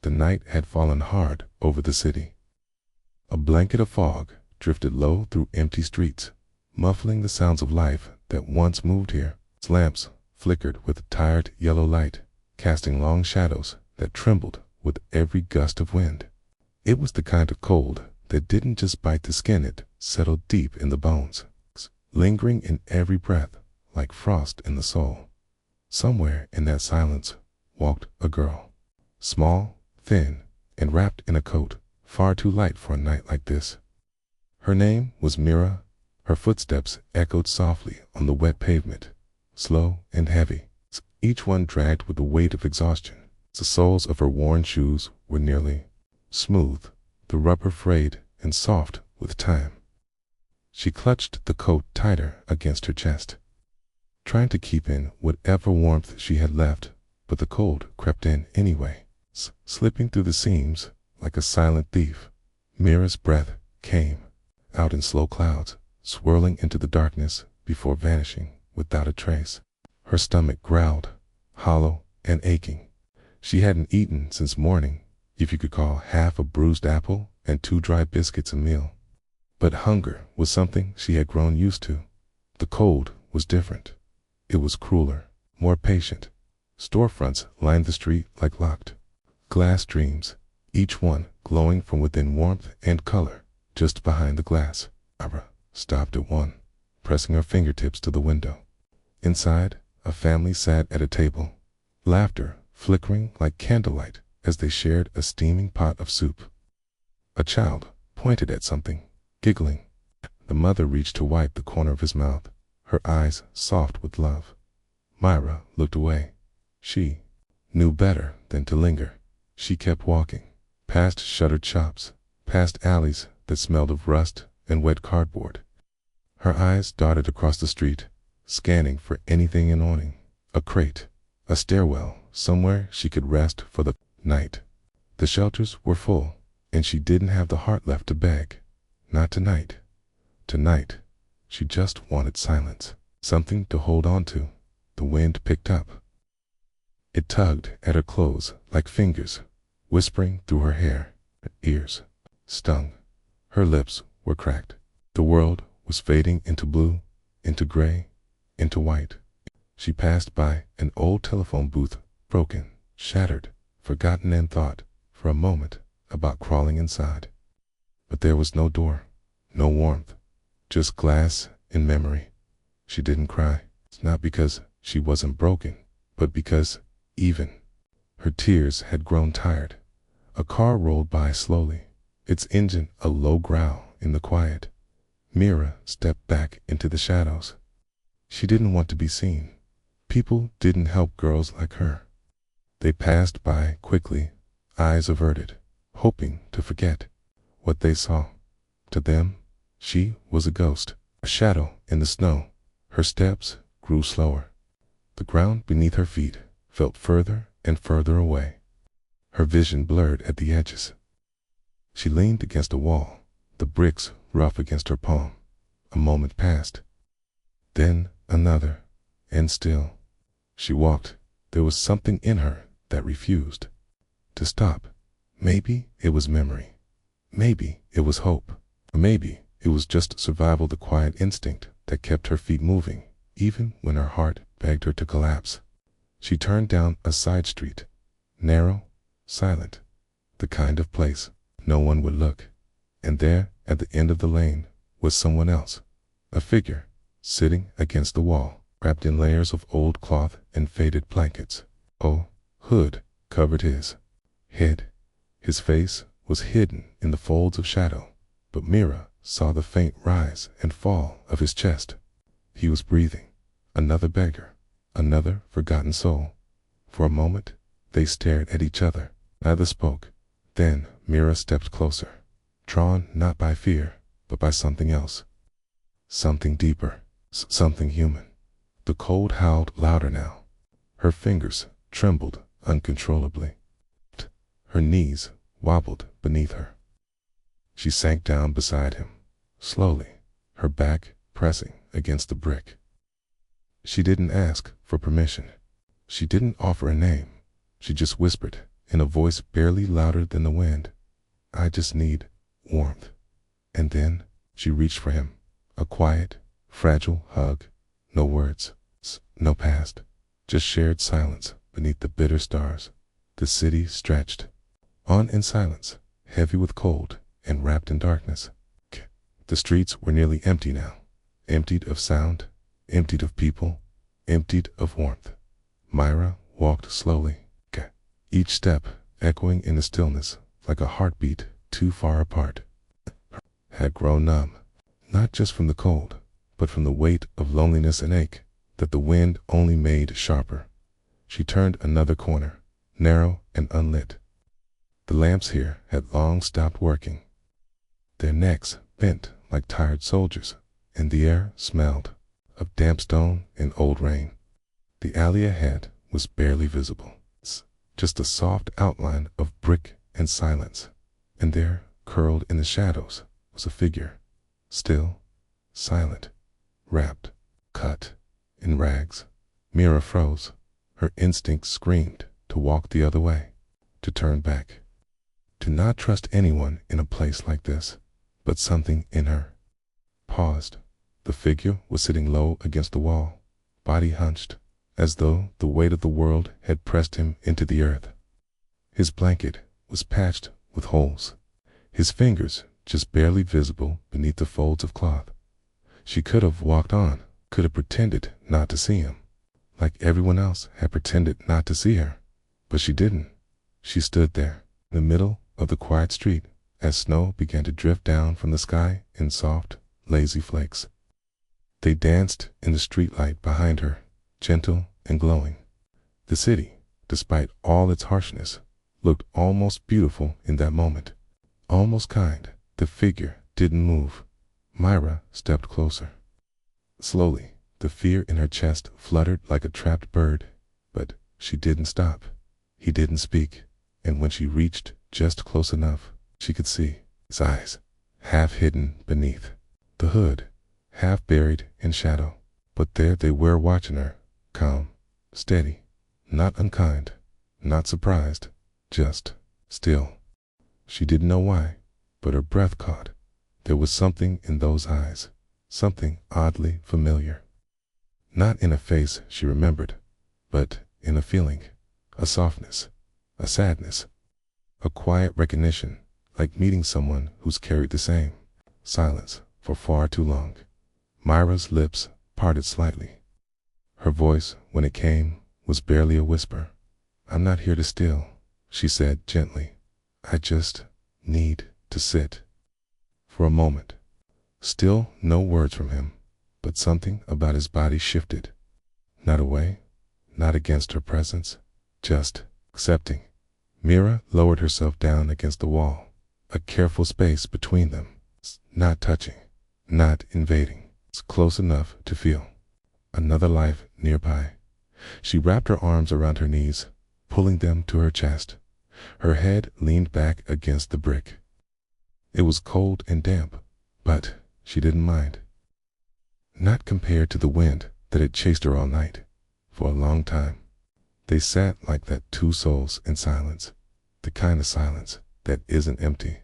The night had fallen hard over the city. A blanket of fog drifted low through empty streets, muffling the sounds of life that once moved here. Its lamps flickered with tired yellow light, casting long shadows that trembled with every gust of wind. It was the kind of cold that didn't just bite the skin, it settled deep in the bones, lingering in every breath like frost in the soul. Somewhere in that silence walked a girl, small, thin, and wrapped in a coat far too light for a night like this. Her name was Mira. Her footsteps echoed softly on the wet pavement, slow and heavy, each one dragged with the weight of exhaustion. The soles of her worn shoes were nearly smooth, the rubber frayed and soft with time. She clutched the coat tighter against her chest, trying to keep in whatever warmth she had left, but the cold crept in anyway, slipping through the seams like a silent thief. Mira's breath came out in slow clouds, swirling into the darkness before vanishing without a trace. Her stomach growled, hollow and aching. She hadn't eaten since morning, if you could call half a bruised apple and 2 dry biscuits a meal. But hunger was something she had grown used to. The cold was different. It was crueler, more patient. Storefronts lined the street like locked glass dreams, each one glowing from within warmth and color. Just behind the glass, Mira stopped at one, pressing her fingertips to the window. Inside, a family sat at a table, laughter flickering like candlelight as they shared a steaming pot of soup. A child pointed at something, giggling. The mother reached to wipe the corner of his mouth, her eyes soft with love. Mira looked away. She knew better than to linger. She kept walking, past shuttered shops, past alleys that smelled of rust and wet cardboard. Her eyes darted across the street, scanning for anything in awning, a crate, a stairwell, somewhere she could rest for the night. The shelters were full, and she didn't have the heart left to beg. Not tonight. Tonight, she just wanted silence, something to hold on to. The wind picked up. It tugged at her clothes like fingers, whispering through her hair. Her ears stung. Her lips were cracked. The world was fading into blue, into gray, into white. She passed by an old telephone booth, broken, shattered, forgotten, and thought, for a moment, about crawling inside. But there was no door, no warmth, just glass and memory. She didn't cry, not because she wasn't broken, but because, even, her tears had grown tired. A car rolled by slowly, its engine a low growl in the quiet. Mira stepped back into the shadows. She didn't want to be seen. People didn't help girls like her. They passed by quickly, eyes averted, hoping to forget what they saw. To them, she was a ghost, a shadow in the snow. Her steps grew slower. The ground beneath her feet felt further and further away. Her vision blurred at the edges. She leaned against a wall, the bricks rough against her palm. A moment passed. Then another, and still. She walked. There was something in her that refused to stop. Maybe it was memory. Maybe it was hope. Or maybe it was just survival, the quiet instinct that kept her feet moving, even when her heart begged her to collapse. She turned down a side street, narrow, silent, the kind of place no one would look. And there, at the end of the lane, was someone else, a figure, sitting against the wall, wrapped in layers of old cloth and faded blankets. A hood covered his head. His face was hidden in the folds of shadow, but Mira saw the faint rise and fall of his chest. He was breathing. Another beggar, another forgotten soul. For a moment, they stared at each other. Neither spoke. Then Mira stepped closer, drawn not by fear, but by something else. Something deeper, something human. The cold howled louder now. Her fingers trembled uncontrollably. Her knees wobbled beneath her. She sank down beside him, slowly, her back pressing against the brick. She didn't ask for permission. She didn't offer a name. She just whispered in a voice barely louder than the wind. "I just need warmth." And then she reached for him. A quiet, fragile hug. No words, no past, just shared silence beneath the bitter stars. The city stretched on in silence, heavy with cold and wrapped in darkness. The streets were nearly empty now, emptied of sound, emptied of people, emptied of warmth. Mira walked slowly, each step echoing in the stillness like a heartbeat too far apart. Had grown numb, not just from the cold, but from the weight of loneliness and ache that the wind only made sharper. She turned another corner, narrow and unlit. The lamps here had long stopped working, their necks bent like tired soldiers, and the air smelled of damp stone and old rain. The alley ahead was barely visible, just a soft outline of brick and silence, and there, curled in the shadows, was a figure, still, silent, wrapped, cut, in rags. Mira froze. Her instinct screamed to walk the other way, to turn back, to not trust anyone in a place like this. But something in her paused. The figure was sitting low against the wall, body hunched, as though the weight of the world had pressed him into the earth. His blanket was patched with holes, his fingers just barely visible beneath the folds of cloth. She could have walked on, could have pretended not to see him, like everyone else had pretended not to see her. But she didn't. She stood there, in the middle of the quiet street, as snow began to drift down from the sky in soft, lazy flakes. They danced in the streetlight behind her, gentle and glowing. The city, despite all its harshness, looked almost beautiful in that moment, almost kind. The figure didn't move. Mira stepped closer. Slowly, the fear in her chest fluttered like a trapped bird, but she didn't stop. He didn't speak, and when she reached just close enough, she could see his eyes, half hidden beneath the hood, half buried in shadow. But there they were watching her, calm, steady, not unkind, not surprised, just still. She didn't know why, but her breath caught. There was something in those eyes, something oddly familiar. Not in a face she remembered, but in a feeling, a softness, a sadness, a quiet recognition, like meeting someone who's carried the same silence for far too long. Mira's lips parted slightly. Her voice, when it came, was barely a whisper. "I'm not here to steal," she said gently. "I just need to sit." For a moment, still no words from him, but something about his body shifted. Not away, not against her presence, just accepting. Mira lowered herself down against the wall, a careful space between them, not touching, not invading, close enough to feel another life nearby. She wrapped her arms around her knees, pulling them to her chest. Her head leaned back against the brick. It was cold and damp, but she didn't mind. Not compared to the wind that had chased her all night. For a long time, they sat like that, two souls in silence, the kind of silence that isn't empty,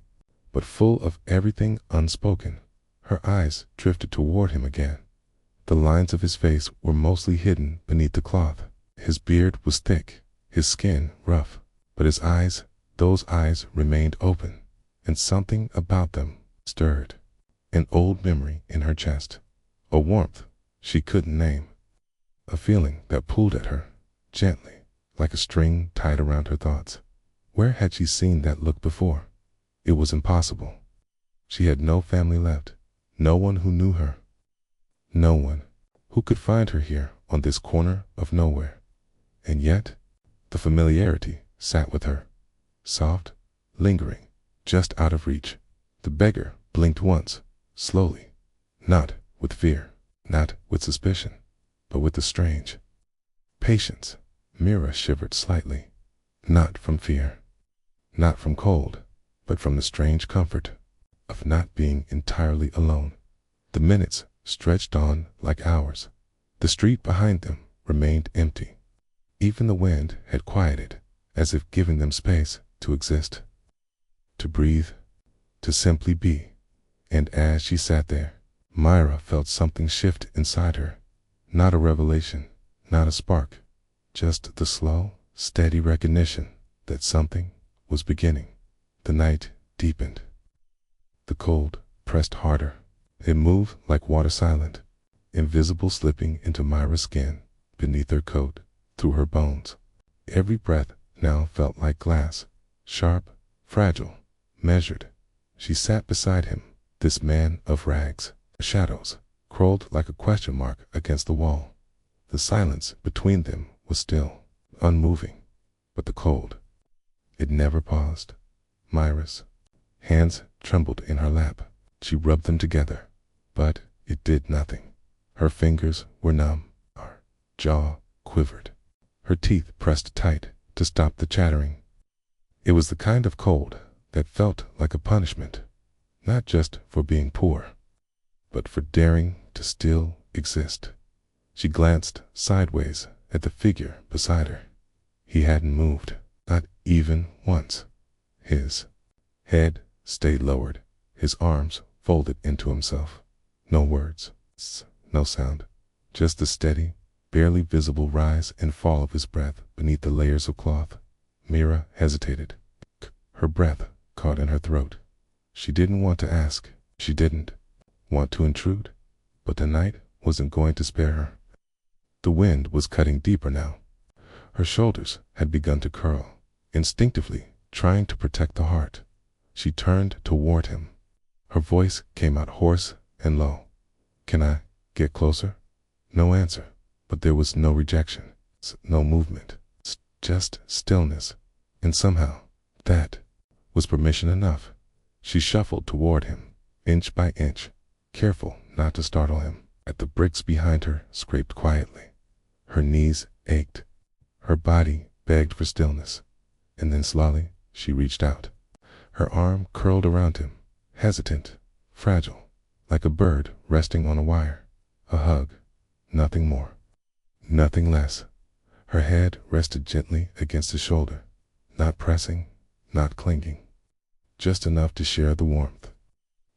but full of everything unspoken. Her eyes drifted toward him again. The lines of his face were mostly hidden beneath the cloth. His beard was thick, his skin rough, but his eyes, those eyes remained open, and something about them stirred. An old memory in her chest, a warmth she couldn't name, a feeling that pulled at her, gently, like a string tied around her thoughts. Where had she seen that look before? It was impossible. She had no family left, no one who knew her, no one who could find her here on this corner of nowhere. And yet, the familiarity sat with her, soft, lingering, just out of reach. The beggar blinked once, slowly, not with fear, not with suspicion, but with the strange patience. Mira shivered slightly, not from fear, not from cold, but from the strange comfort of not being entirely alone. The minutes stretched on like hours. The street behind them remained empty. Even the wind had quieted, as if giving them space to exist, to breathe, to simply be. And as she sat there, Mira felt something shift inside her. Not a revelation, not a spark, just the slow, steady recognition that something was beginning. The night deepened. The cold pressed harder. It moved like water, silent, invisible, slipping into Mira's skin, beneath her coat, through her bones. Every breath now felt like glass, sharp, fragile, measured. She sat beside him, this man of rags. Shadows crawled like a question mark against the wall. The silence between them was still, unmoving, but the cold, it never paused. Mira's hands trembled in her lap. She rubbed them together, but it did nothing. Her fingers were numb. Her jaw quivered. Her teeth pressed tight to stop the chattering. It was the kind of cold that felt like a punishment, not just for being poor, but for daring to still exist. She glanced sideways at the figure beside her. He hadn't moved, not even once. His head stayed lowered, his arms folded into himself. No words, no sound, just the steady, barely visible rise and fall of his breath beneath the layers of cloth. Mira hesitated. Her breath caught in her throat. She didn't want to ask. She didn't want to intrude, but the night wasn't going to spare her. The wind was cutting deeper now. Her shoulders had begun to curl, instinctively trying to protect the heart. She turned toward him. Her voice came out hoarse and low. "Can I get closer?" No answer, but there was no rejection, no movement, just stillness. And somehow, that was permission enough. She shuffled toward him, inch by inch, careful not to startle him. At the bricks behind her scraped quietly. Her knees ached. Her body begged for stillness. And then slowly, she reached out. Her arm curled around him, hesitant, fragile, like a bird resting on a wire. A hug, nothing more, nothing less. Her head rested gently against his shoulder, not pressing, not clinging, just enough to share the warmth,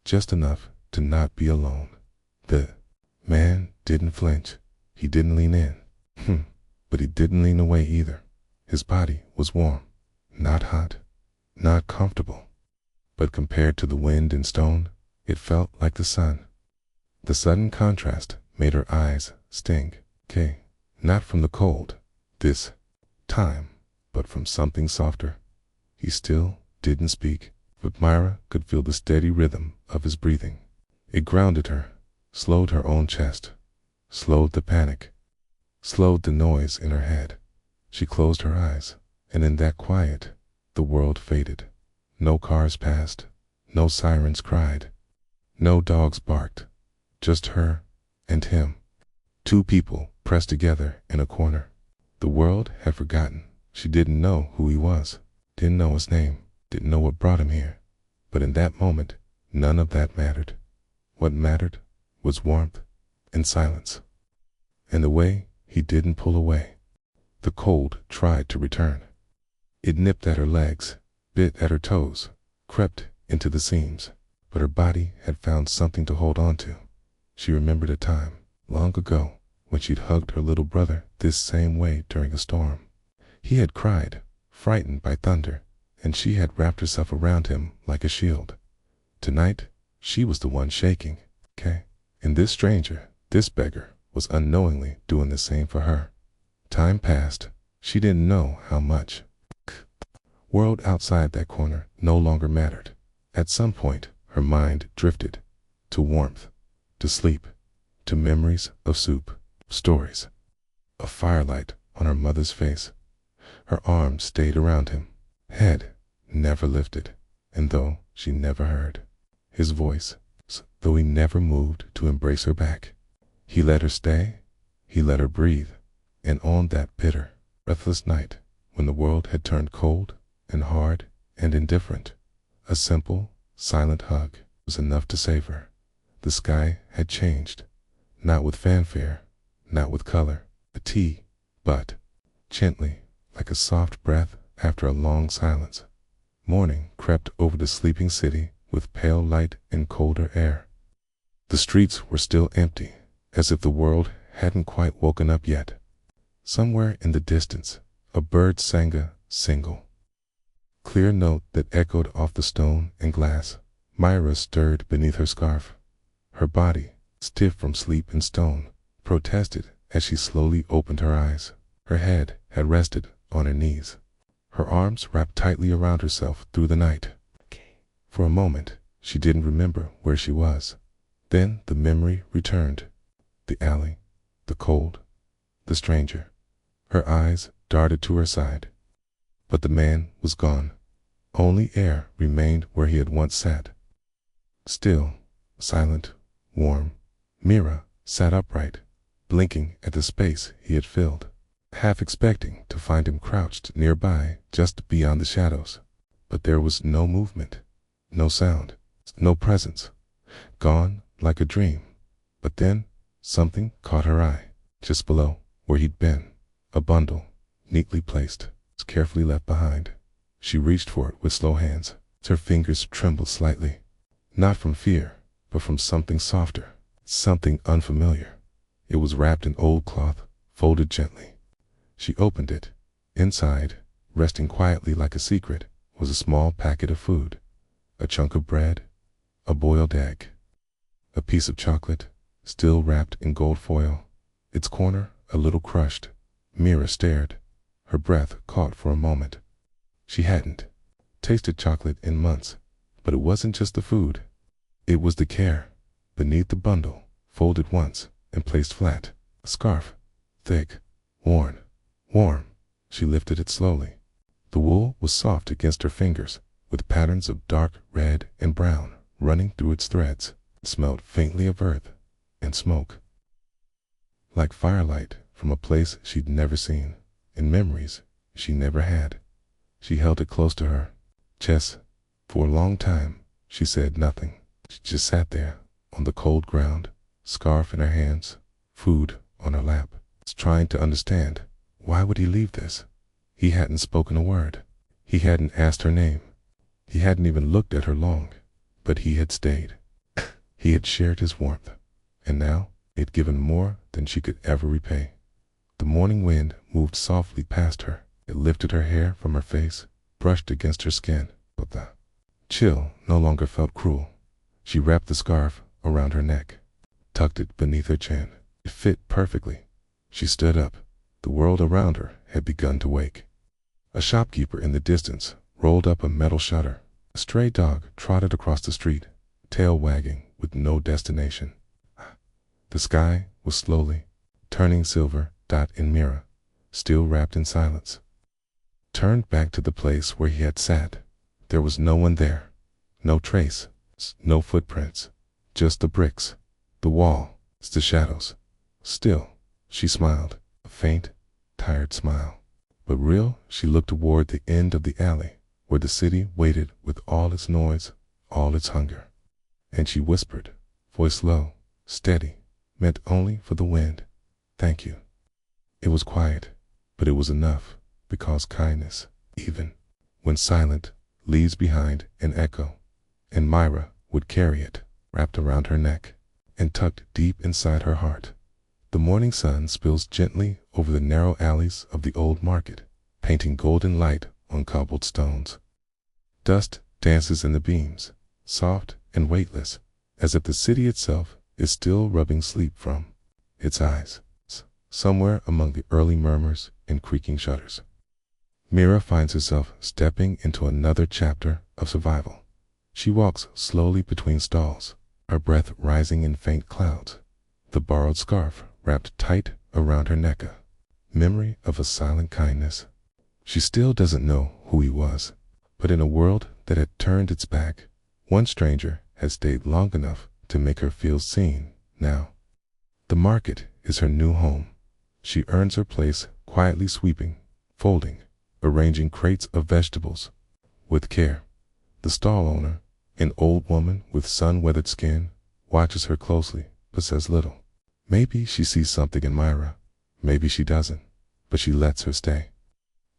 just enough to not be alone. The man didn't flinch. He didn't lean in, but he didn't lean away either. His body was warm, not hot, not comfortable, but compared to the wind and stone, it felt like the sun. The sudden contrast made her eyes sting. Not from the cold, this time, but from something softer. He still didn't speak, but Mira could feel the steady rhythm of his breathing. It grounded her, slowed her own chest, slowed the panic, slowed the noise in her head. She closed her eyes, and in that quiet, the world faded. No cars passed, no sirens cried, no dogs barked, just her and him. Two people pressed together in a corner. The world had forgotten. She didn't know who he was, didn't know his name, didn't know what brought him here. But in that moment, none of that mattered. What mattered was warmth and silence, and the way he didn't pull away. The cold tried to return. It nipped at her legs, bit at her toes, crept into the seams, but her body had found something to hold on to. She remembered a time, long ago, when she'd hugged her little brother this same way during a storm. He had cried, frightened by thunder, and she had wrapped herself around him like a shield. Tonight, she was the one shaking, And this stranger, this beggar, was unknowingly doing the same for her. Time passed. She didn't know how much. World outside that corner no longer mattered. At some point, her mind drifted to warmth, to sleep, to memories of soup, stories, of firelight on her mother's face. Her arms stayed around him, head never lifted, and though she never heard his voice, though he never moved to embrace her back, he let her stay, he let her breathe. And on that bitter, breathless night, when the world had turned cold and hard and indifferent, a simple, silent hug was enough to save her. The sky had changed, not with fanfare, not with color, but gently, like a soft breath after a long silence. Morning crept over the sleeping city with pale light and colder air. The streets were still empty, as if the world hadn't quite woken up yet. Somewhere in the distance, a bird sang a single, clear note that echoed off the stone and glass. Mira stirred beneath her scarf. Her body, stiff from sleep and stone, protested as she slowly opened her eyes. Her head had rested on her knees, her arms wrapped tightly around herself through the night. For a moment, she didn't remember where she was. Then the memory returned. The alley, the cold, the stranger. Her eyes darted to her side. But the man was gone. Only air remained where he had once sat. Still, silent, warm, Mira sat upright, blinking at the space he had filled, half expecting to find him crouched nearby just beyond the shadows. But there was no movement, no sound, no presence. Gone like a dream. But then something caught her eye, just below where he'd been. A bundle, neatly placed, carefully left behind. She reached for it with slow hands. Her fingers trembled slightly, not from fear, but from something softer, something unfamiliar. It was wrapped in old cloth, folded gently. She opened it. Inside, resting quietly like a secret, was a small packet of food, a chunk of bread, a boiled egg, a piece of chocolate, still wrapped in gold foil, its corner a little crushed. Mira stared, her breath caught for a moment. She hadn't tasted chocolate in months, but it wasn't just the food. It was the care. Beneath the bundle, folded once and placed flat, a scarf, thick, worn, warm. She lifted it slowly. The wool was soft against her fingers, with patterns of dark red and brown running through its threads. It smelled faintly of earth and smoke, like firelight from a place she'd never seen, and memories she never had. She held it close to her chest. For a long time, she said nothing. She just sat there on the cold ground, scarf in her hands, food on her lap, trying to understand. Why would he leave this? He hadn't spoken a word. He hadn't asked her name. He hadn't even looked at her long, but he had stayed. He had shared his warmth, and now he had given more than she could ever repay. The morning wind moved softly past her. It lifted her hair from her face, brushed against her skin, but the chill no longer felt cruel. She wrapped the scarf around her neck, tucked it beneath her chin. It fit perfectly. She stood up. The world around her had begun to wake. A shopkeeper in the distance rolled up a metal shutter. A stray dog trotted across the street, tail wagging with no destination. The sky was slowly turning silver. Dot and Mira, still wrapped in silence, turned back to the place where he had sat. There was no one there, no trace, no footprints, just the bricks, the wall, the shadows. Still, she smiled, a faint, tired smile. But real, she looked toward the end of the alley, where the city waited with all its noise, all its hunger. And she whispered, voice low, steady, meant only for the wind, "Thank you." It was quiet, but it was enough, because kindness, even when silent, leaves behind an echo, and Mira would carry it, wrapped around her neck, and tucked deep inside her heart. The morning sun spills gently over the narrow alleys of the old market, painting golden light on cobbled stones. Dust dances in the beams, soft and weightless, as if the city itself is still rubbing sleep from its eyes. Somewhere among the early murmurs and creaking shutters, Mira finds herself stepping into another chapter of survival. She walks slowly between stalls, her breath rising in faint clouds, the borrowed scarf wrapped tight around her neck, a memory of a silent kindness. She still doesn't know who he was, but in a world that had turned its back, one stranger had stayed long enough to make her feel seen. Now, the market is her new home. She earns her place quietly sweeping, folding, arranging crates of vegetables with care. The stall owner, an old woman with sun-weathered skin, watches her closely but says little. Maybe she sees something in Mira, maybe she doesn't, but she lets her stay.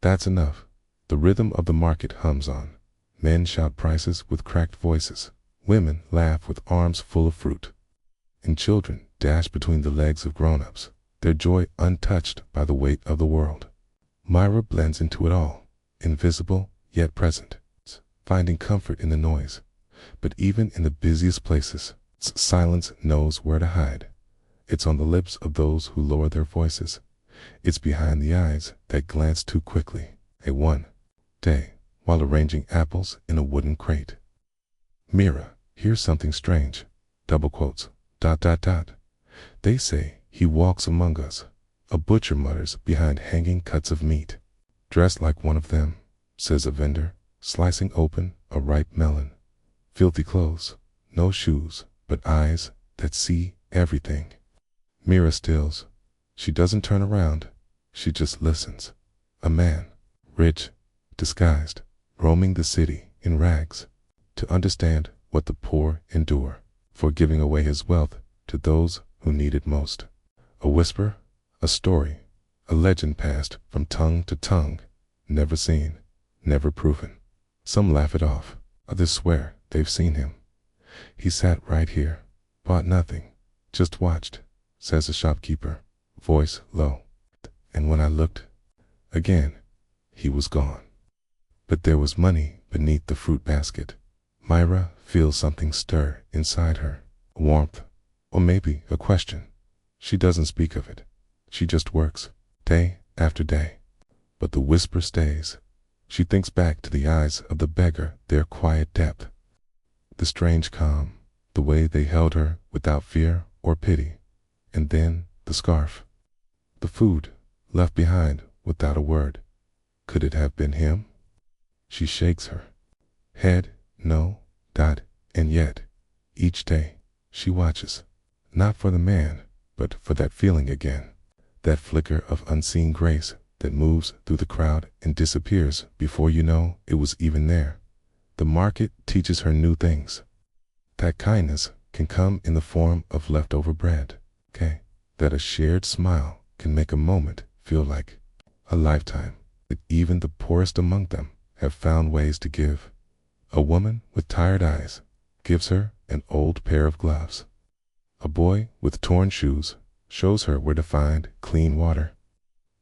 That's enough. The rhythm of the market hums on. Men shout prices with cracked voices. Women laugh with arms full of fruit. And children dash between the legs of grown-ups, their joy untouched by the weight of the world. Mira blends into it all, invisible yet present, finding comfort in the noise. But even in the busiest places, silence knows where to hide. It's on the lips of those who lower their voices. It's behind the eyes that glance too quickly. One day, while arranging apples in a wooden crate, Mira hears something strange. Double quotes. ... They say he walks among us. A butcher mutters behind hanging cuts of meat. Dressed like one of them, says a vendor, slicing open a ripe melon. Filthy clothes, no shoes, but eyes that see everything. Mira stills. She doesn't turn around. She just listens. A man, rich, disguised, roaming the city in rags, to understand what the poor endure, for giving away his wealth to those who need it most. A whisper, a story, a legend passed from tongue to tongue, never seen, never proven. Some laugh it off, others swear they've seen him. He sat right here, bought nothing, just watched, says the shopkeeper, voice low. And when I looked again, he was gone. But there was money beneath the fruit basket. Mira feels something stir inside her, warmth, or maybe a question. She doesn't speak of it. She just works, day after day. But the whisper stays. She thinks back to the eyes of the beggar, their quiet depth, the strange calm, the way they held her without fear or pity. And then the scarf, the food left behind without a word. Could it have been him? She shakes her head, no, and yet, each day, she watches, not for the man, but for that feeling again, that flicker of unseen grace that moves through the crowd and disappears before you know it was even there. The market teaches her new things. That kindness can come in the form of leftover bread, that a shared smile can make a moment feel like a lifetime, that even the poorest among them have found ways to give. A woman with tired eyes gives her an old pair of gloves. A boy with torn shoes shows her where to find clean water.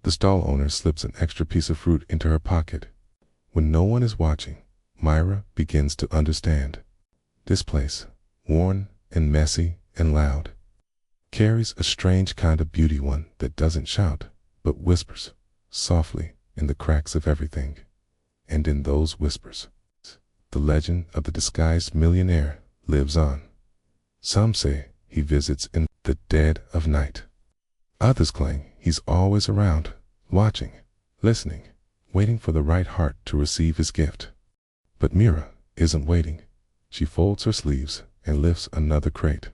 The stall owner slips an extra piece of fruit into her pocket. When no one is watching, Mira begins to understand. This place, worn and messy and loud, carries a strange kind of beauty, one that doesn't shout, but whispers softly in the cracks of everything. And in those whispers, the legend of the disguised millionaire lives on. Some say he visits in the dead of night. Others claim he's always around, watching, listening, waiting for the right heart to receive his gift. But Mira isn't waiting. She folds her sleeves and lifts another crate.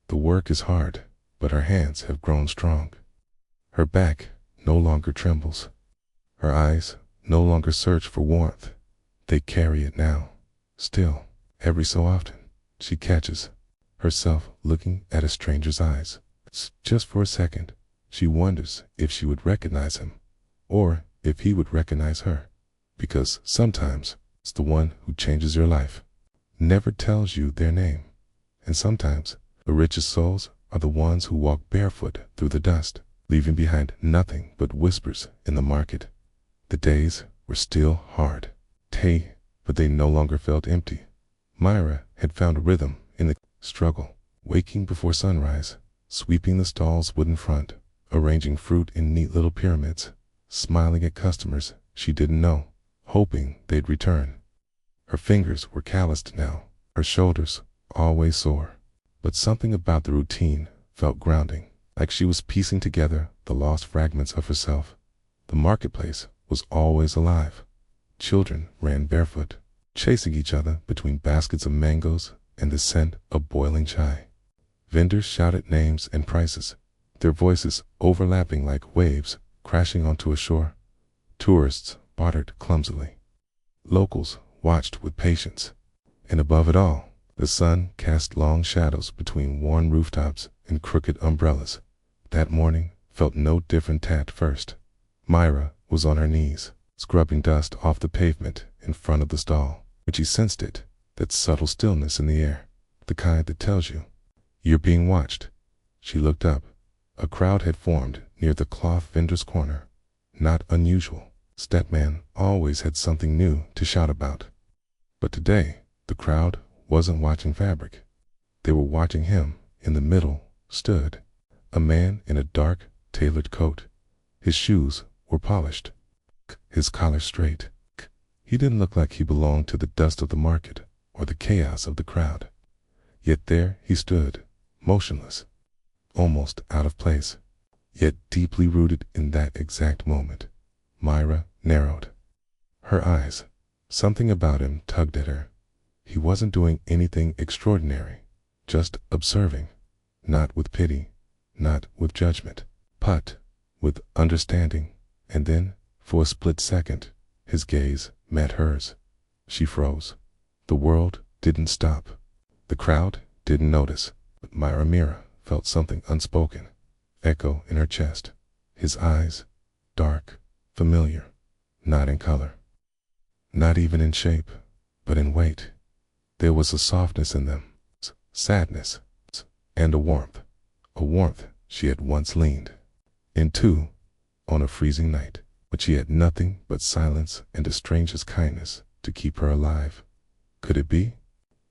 The work is hard, but her hands have grown strong. Her back no longer trembles. Her eyes no longer search for warmth. They carry it now. Still, every so often, she catches herself looking at a stranger's eyes. Just for a second, she wonders if she would recognize him, or if he would recognize her. Because sometimes it's the one who changes your life, never tells you their name. And sometimes the richest souls are the ones who walk barefoot through the dust, leaving behind nothing but whispers in the market. The days were still hard, but they no longer felt empty. Mira had found a rhythm in the struggle, waking before sunrise, sweeping the stall's wooden front, arranging fruit in neat little pyramids, smiling at customers she didn't know, hoping they'd return. Her fingers were calloused now, her shoulders always sore, but something about the routine felt grounding, like she was piecing together the lost fragments of herself. The marketplace was always alive. Children ran barefoot, chasing each other between baskets of mangoes and the scent of boiling chai. Vendors shouted names and prices, their voices overlapping like waves crashing onto a shore. Tourists bartered clumsily. Locals watched with patience. And above it all, the sun cast long shadows between worn rooftops and crooked umbrellas. That morning felt no different at first. Mira was on her knees, scrubbing dust off the pavement in front of the stall. When she sensed it, that subtle stillness in the air, the kind that tells you you're being watched, she looked up. A crowd had formed near the cloth vendor's corner. Not unusual. Stepman always had something new to shout about. But today, the crowd wasn't watching fabric. They were watching him. In the middle stood a man in a dark, tailored coat. His shoes were polished, his collar straight. He didn't look like he belonged to the dust of the market or the chaos of the crowd. Yet there he stood, motionless, almost out of place, yet deeply rooted in that exact moment. Mira narrowed her eyes. Something about him tugged at her. He wasn't doing anything extraordinary, just observing, not with pity, not with judgment, but with understanding. And then, for a split second, his gaze met hers. She froze. The world didn't stop. The crowd didn't notice, but Mira felt something unspoken echo in her chest. His eyes, dark, familiar, not in color, not even in shape, but in weight. There was a softness in them, sadness, and a warmth she had once leaned into on a freezing night, but she had nothing but silence and a stranger's kindness to keep her alive. Could it be?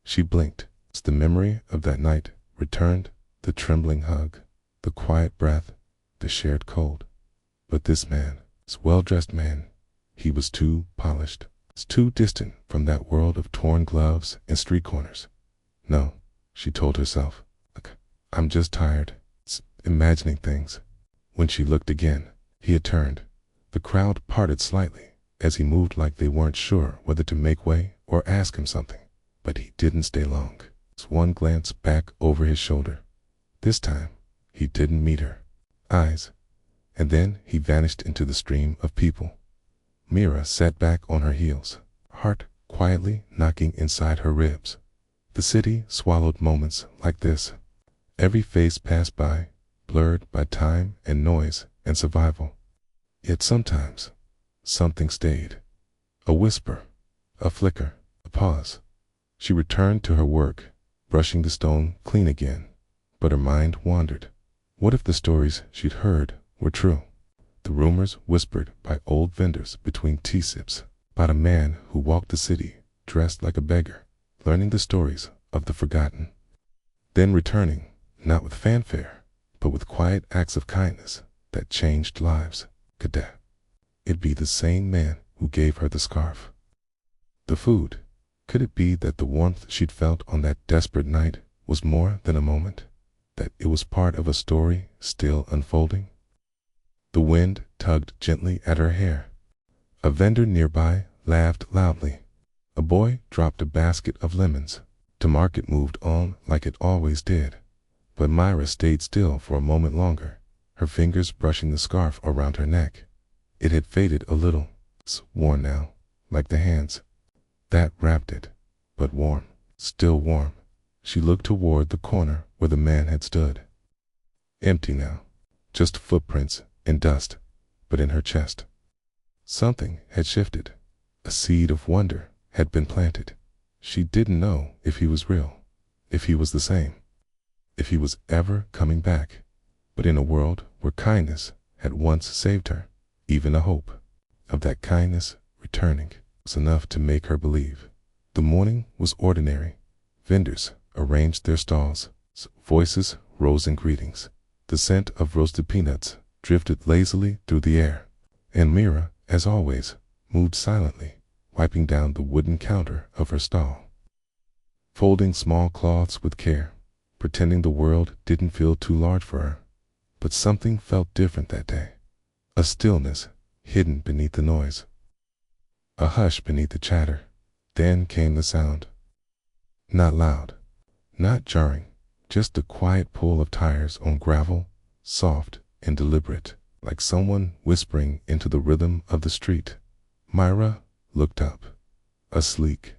She blinked. The memory of that night returned, the trembling hug, the quiet breath, the shared cold. But this man, this well-dressed man, he was too polished, too distant from that world of torn gloves and street corners. No, she told herself. Look, I'm just tired, imagining things. When she looked again, he had turned. The crowd parted slightly as he moved like they weren't sure whether to make way or ask him something. But he didn't stay long. One glance back over his shoulder. This time, he didn't meet her eyes. And then he vanished into the stream of people. Mira sat back on her heels, heart quietly knocking inside her ribs. The city swallowed moments like this. Every face passed by, blurred by time and noise and survival. Yet sometimes, something stayed. A whisper, a flicker, a pause. She returned to her work, brushing the stone clean again, but her mind wandered. What if the stories she'd heard were true? The rumors whispered by old vendors between tea sips about a man who walked the city dressed like a beggar, learning the stories of the forgotten, then returning, not with fanfare, but with quiet acts of kindness that changed lives. Could it be the same man who gave her the scarf? The food? Could it be that the warmth she'd felt on that desperate night was more than a moment? That it was part of a story still unfolding? The wind tugged gently at her hair. A vendor nearby laughed loudly. A boy dropped a basket of lemons. The market moved on like it always did. But Mira stayed still for a moment longer, her fingers brushing the scarf around her neck. It had faded a little, worn now, like the hands that wrapped it, but warm, still warm. She looked toward the corner where the man had stood. Empty now, just footprints and dust, but in her chest, something had shifted. A seed of wonder had been planted. She didn't know if he was real, if he was the same, if he was ever coming back. But in a world where kindness had once saved her, even a hope of that kindness returning was enough to make her believe. The morning was ordinary. Vendors arranged their stalls. Voices rose in greetings. The scent of roasted peanuts drifted lazily through the air. And Mira, as always, moved silently, wiping down the wooden counter of her stall, folding small cloths with care, pretending the world didn't feel too large for her. But something felt different that day. A stillness hidden beneath the noise. A hush beneath the chatter. Then came the sound. Not loud, not jarring, just the quiet pull of tires on gravel, soft and deliberate, like someone whispering into the rhythm of the street. Mira looked up. A sleek,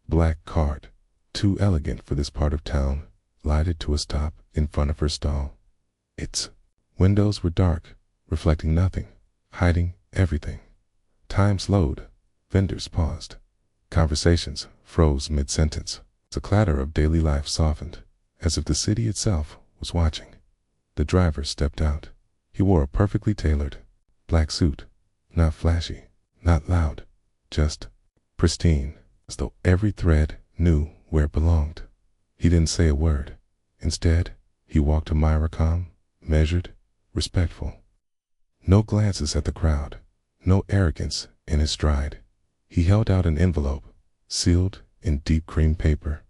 black cart, too elegant for this part of town, lighted to a stop in front of her stall. Its windows were dark, reflecting nothing, hiding everything. Time slowed. Vendors paused. Conversations froze mid-sentence. The clatter of daily life softened, as if the city itself was watching. The driver stepped out. He wore a perfectly tailored black suit, not flashy, not loud, just pristine, as though every thread knew where it belonged. He didn't say a word. Instead, he walked to Mira calm, measured, respectful. No glances at the crowd, no arrogance in his stride. He held out an envelope, sealed in deep cream paper,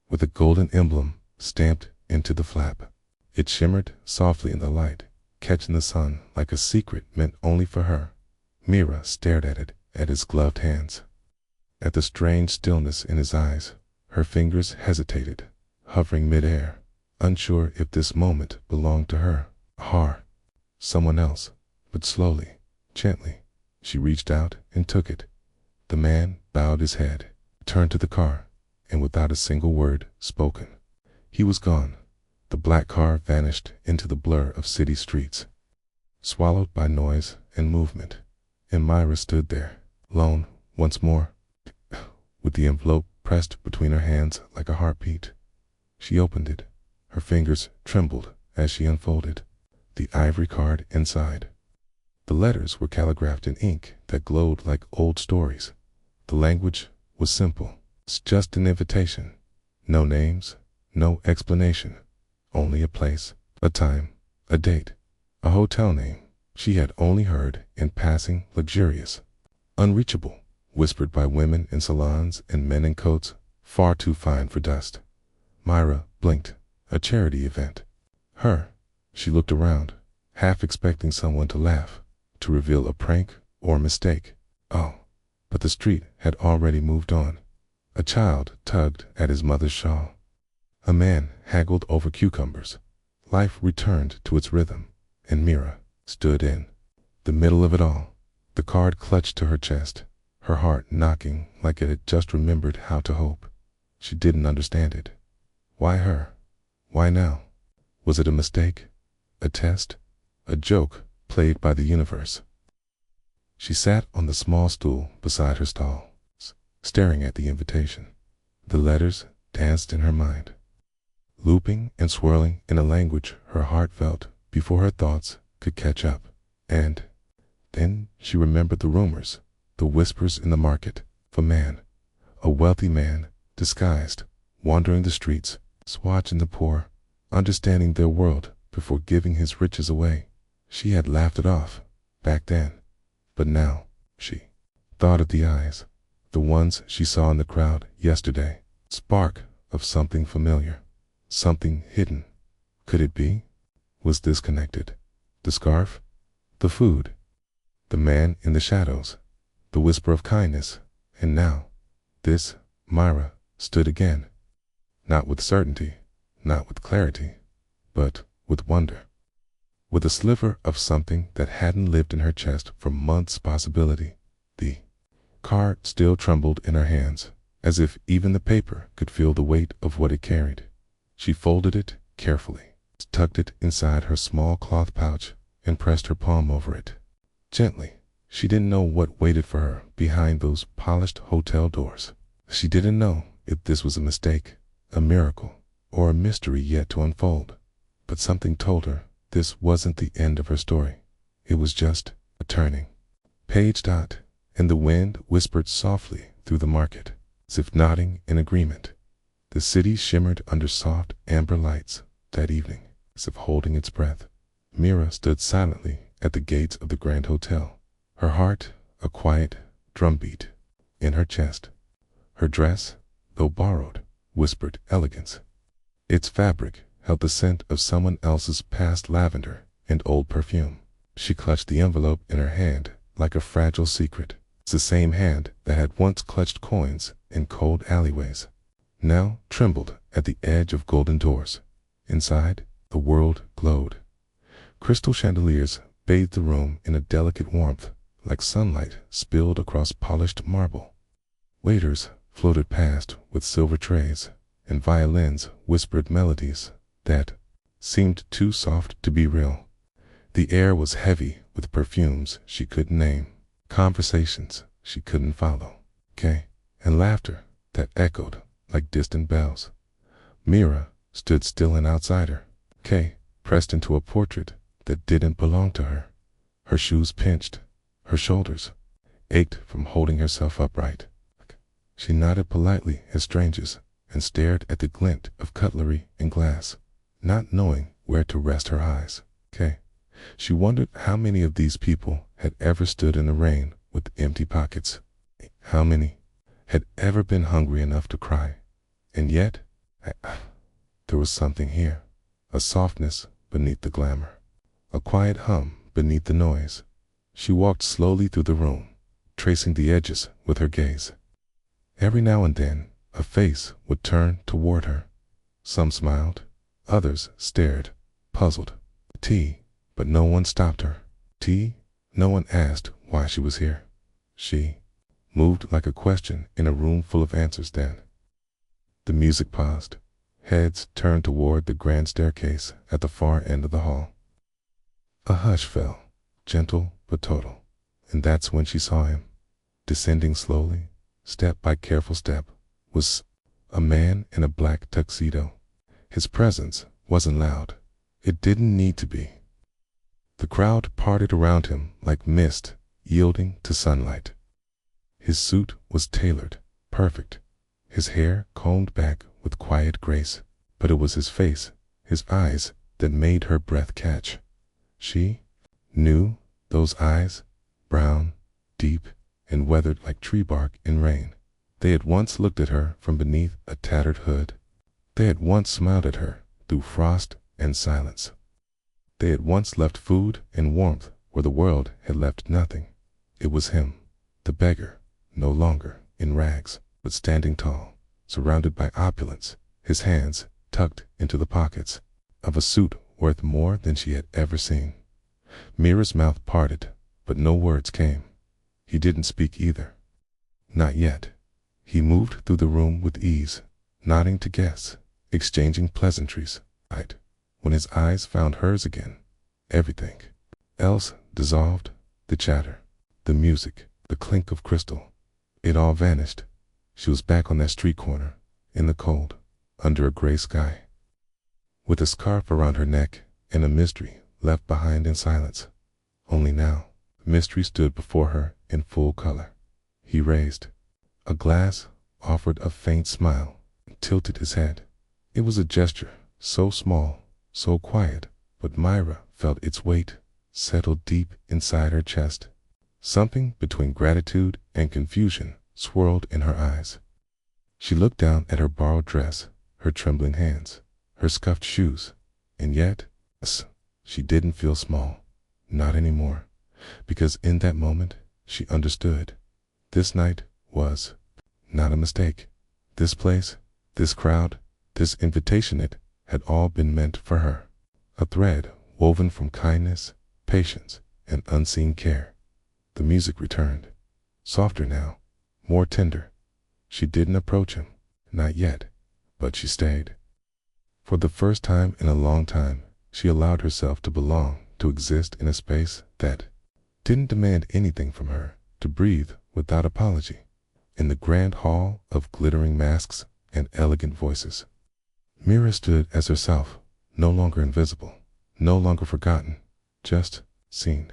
with a golden emblem stamped into the flap. It shimmered softly in the light, catching the sun like a secret meant only for her. Mira stared at it, at his gloved hands, at the strange stillness in his eyes. Her fingers hesitated, hovering midair, unsure if this moment belonged to her, someone else. But slowly, gently, she reached out and took it. The man bowed his head, turned to the car, and without a single word spoken, he was gone. The black car vanished into the blur of city streets, swallowed by noise and movement. And Mira stood there, alone once more, with the envelope pressed between her hands like a heartbeat. She opened it. Her fingers trembled as she unfolded the ivory card inside. The letters were calligraphed in ink that glowed like old stories. The language was simple. It's just an invitation. No names, no explanation. Only a place, a time, a date, a hotel name she had only heard in passing, luxurious, unreachable, whispered by women in salons and men in coats far too fine for dust. Mira blinked. A charity event. Her. She looked around, half expecting someone to laugh, to reveal a prank or a mistake. Oh, but the street had already moved on. A child tugged at his mother's shawl. A man haggled over cucumbers. Life returned to its rhythm, and Mira stood in the middle of it all, the card clutched to her chest, her heart knocking like it had just remembered how to hope. She didn't understand it. Why her? Why now? Was it a mistake? A test? A joke played by the universe? She sat on the small stool beside her stall, staring at the invitation. The letters danced in her mind, looping and swirling in a language her heart felt before her thoughts could catch up. And then she remembered the rumors, the whispers in the market of a man, a wealthy man, disguised, wandering the streets, watching the poor, understanding their world before giving his riches away. She had laughed it off back then, but now she thought of the eyes, the ones she saw in the crowd yesterday. Spark of something familiar, something hidden. Could it be? Was this connected? The scarf? The food? The man in the shadows? The whisper of kindness? And now, this. Mira stood again. Not with certainty, not with clarity, but with wonder. With a sliver of something that hadn't lived in her chest for months possibility. The card still trembled in her hands, as if even the paper could feel the weight of what it carried. She folded it carefully, tucked it inside her small cloth pouch, and pressed her palm over it. Gently. She didn't know what waited for her behind those polished hotel doors. She didn't know if this was a mistake, a miracle, or a mystery yet to unfold. But something told her this wasn't the end of her story. It was just a turning page. And the wind whispered softly through the market, as if nodding in agreement. The city shimmered under soft amber lights that evening, as if holding its breath. Mira stood silently at the gates of the Grand Hotel, her heart a quiet drumbeat in her chest. Her dress, though borrowed, whispered elegance. Its fabric held the scent of someone else's past lavender and old perfume. She clutched the envelope in her hand like a fragile secret. It's the same hand that had once clutched coins in cold alleyways, now trembled at the edge of golden doors. Inside, the world glowed. Crystal chandeliers bathed the room in a delicate warmth, like sunlight spilled across polished marble. Waiters floated past with silver trays, and violins whispered melodies that seemed too soft to be real. The air was heavy with perfumes she couldn't name, conversations she couldn't follow, okay, and laughter that echoed like distant bells. Mira stood still an outsider, okay, pressed into a portrait that didn't belong to her. Her shoes pinched, her shoulders ached from holding herself upright. She nodded politely at strangers and stared at the glint of cutlery and glass, not knowing where to rest her eyes. Okay. She wondered how many of these people had ever stood in the rain with empty pockets. How many had ever been hungry enough to cry. And yet, there was something here, a softness beneath the glamour, a quiet hum beneath the noise. She walked slowly through the room, tracing the edges with her gaze. Every now and then, a face would turn toward her. Some smiled, others stared, puzzled. Tea, but no one stopped her. Tea, no one asked why she was here. She moved like a question in a room full of answers then. The music paused. Heads turned toward the grand staircase at the far end of the hall. A hush fell, gentle but total, and that's when she saw him. Descending slowly, step by careful step, was a man in a black tuxedo. His presence wasn't loud. It didn't need to be. The crowd parted around him like mist yielding to sunlight. His suit was tailored, perfect, his hair combed back with quiet grace, but it was his face, his eyes, that made her breath catch. She knew those eyes, brown, deep, and weathered like tree bark in rain. They had once looked at her from beneath a tattered hood. They had once smiled at her through frost and silence. They had once left food and warmth where the world had left nothing. It was him, the beggar, no longer in rags, but standing tall, surrounded by opulence, his hands tucked into the pockets of a suit worth more than she had ever seen. Mira's mouth parted, but no words came. He didn't speak either. Not yet. He moved through the room with ease, nodding to guests, exchanging pleasantries. When his eyes found hers again, everything else dissolved. The chatter, the music, the clink of crystal. It all vanished. She was back on that street corner, in the cold, under a gray sky, with a scarf around her neck and a mystery left behind in silence. Only now, the mystery stood before her in full color. He raised a glass, offered a faint smile, and tilted his head. It was a gesture so small, so quiet, but Mira felt its weight settle deep inside her chest. Something between gratitude and confusion swirled in her eyes. She looked down at her borrowed dress, her trembling hands, her scuffed shoes, and yet, she didn't feel small, not anymore, because in that moment she understood. This night was not a mistake. This place, this crowd, this invitation, it had all been meant for her. A thread woven from kindness, patience, and unseen care. The music returned, softer now, more tender. She didn't approach him, not yet, but she stayed. For the first time in a long time, she allowed herself to belong, to exist in a space that didn't demand anything from her, to breathe without apology, in the grand hall of glittering masks and elegant voices. Mira stood as herself, no longer invisible, no longer forgotten, just seen.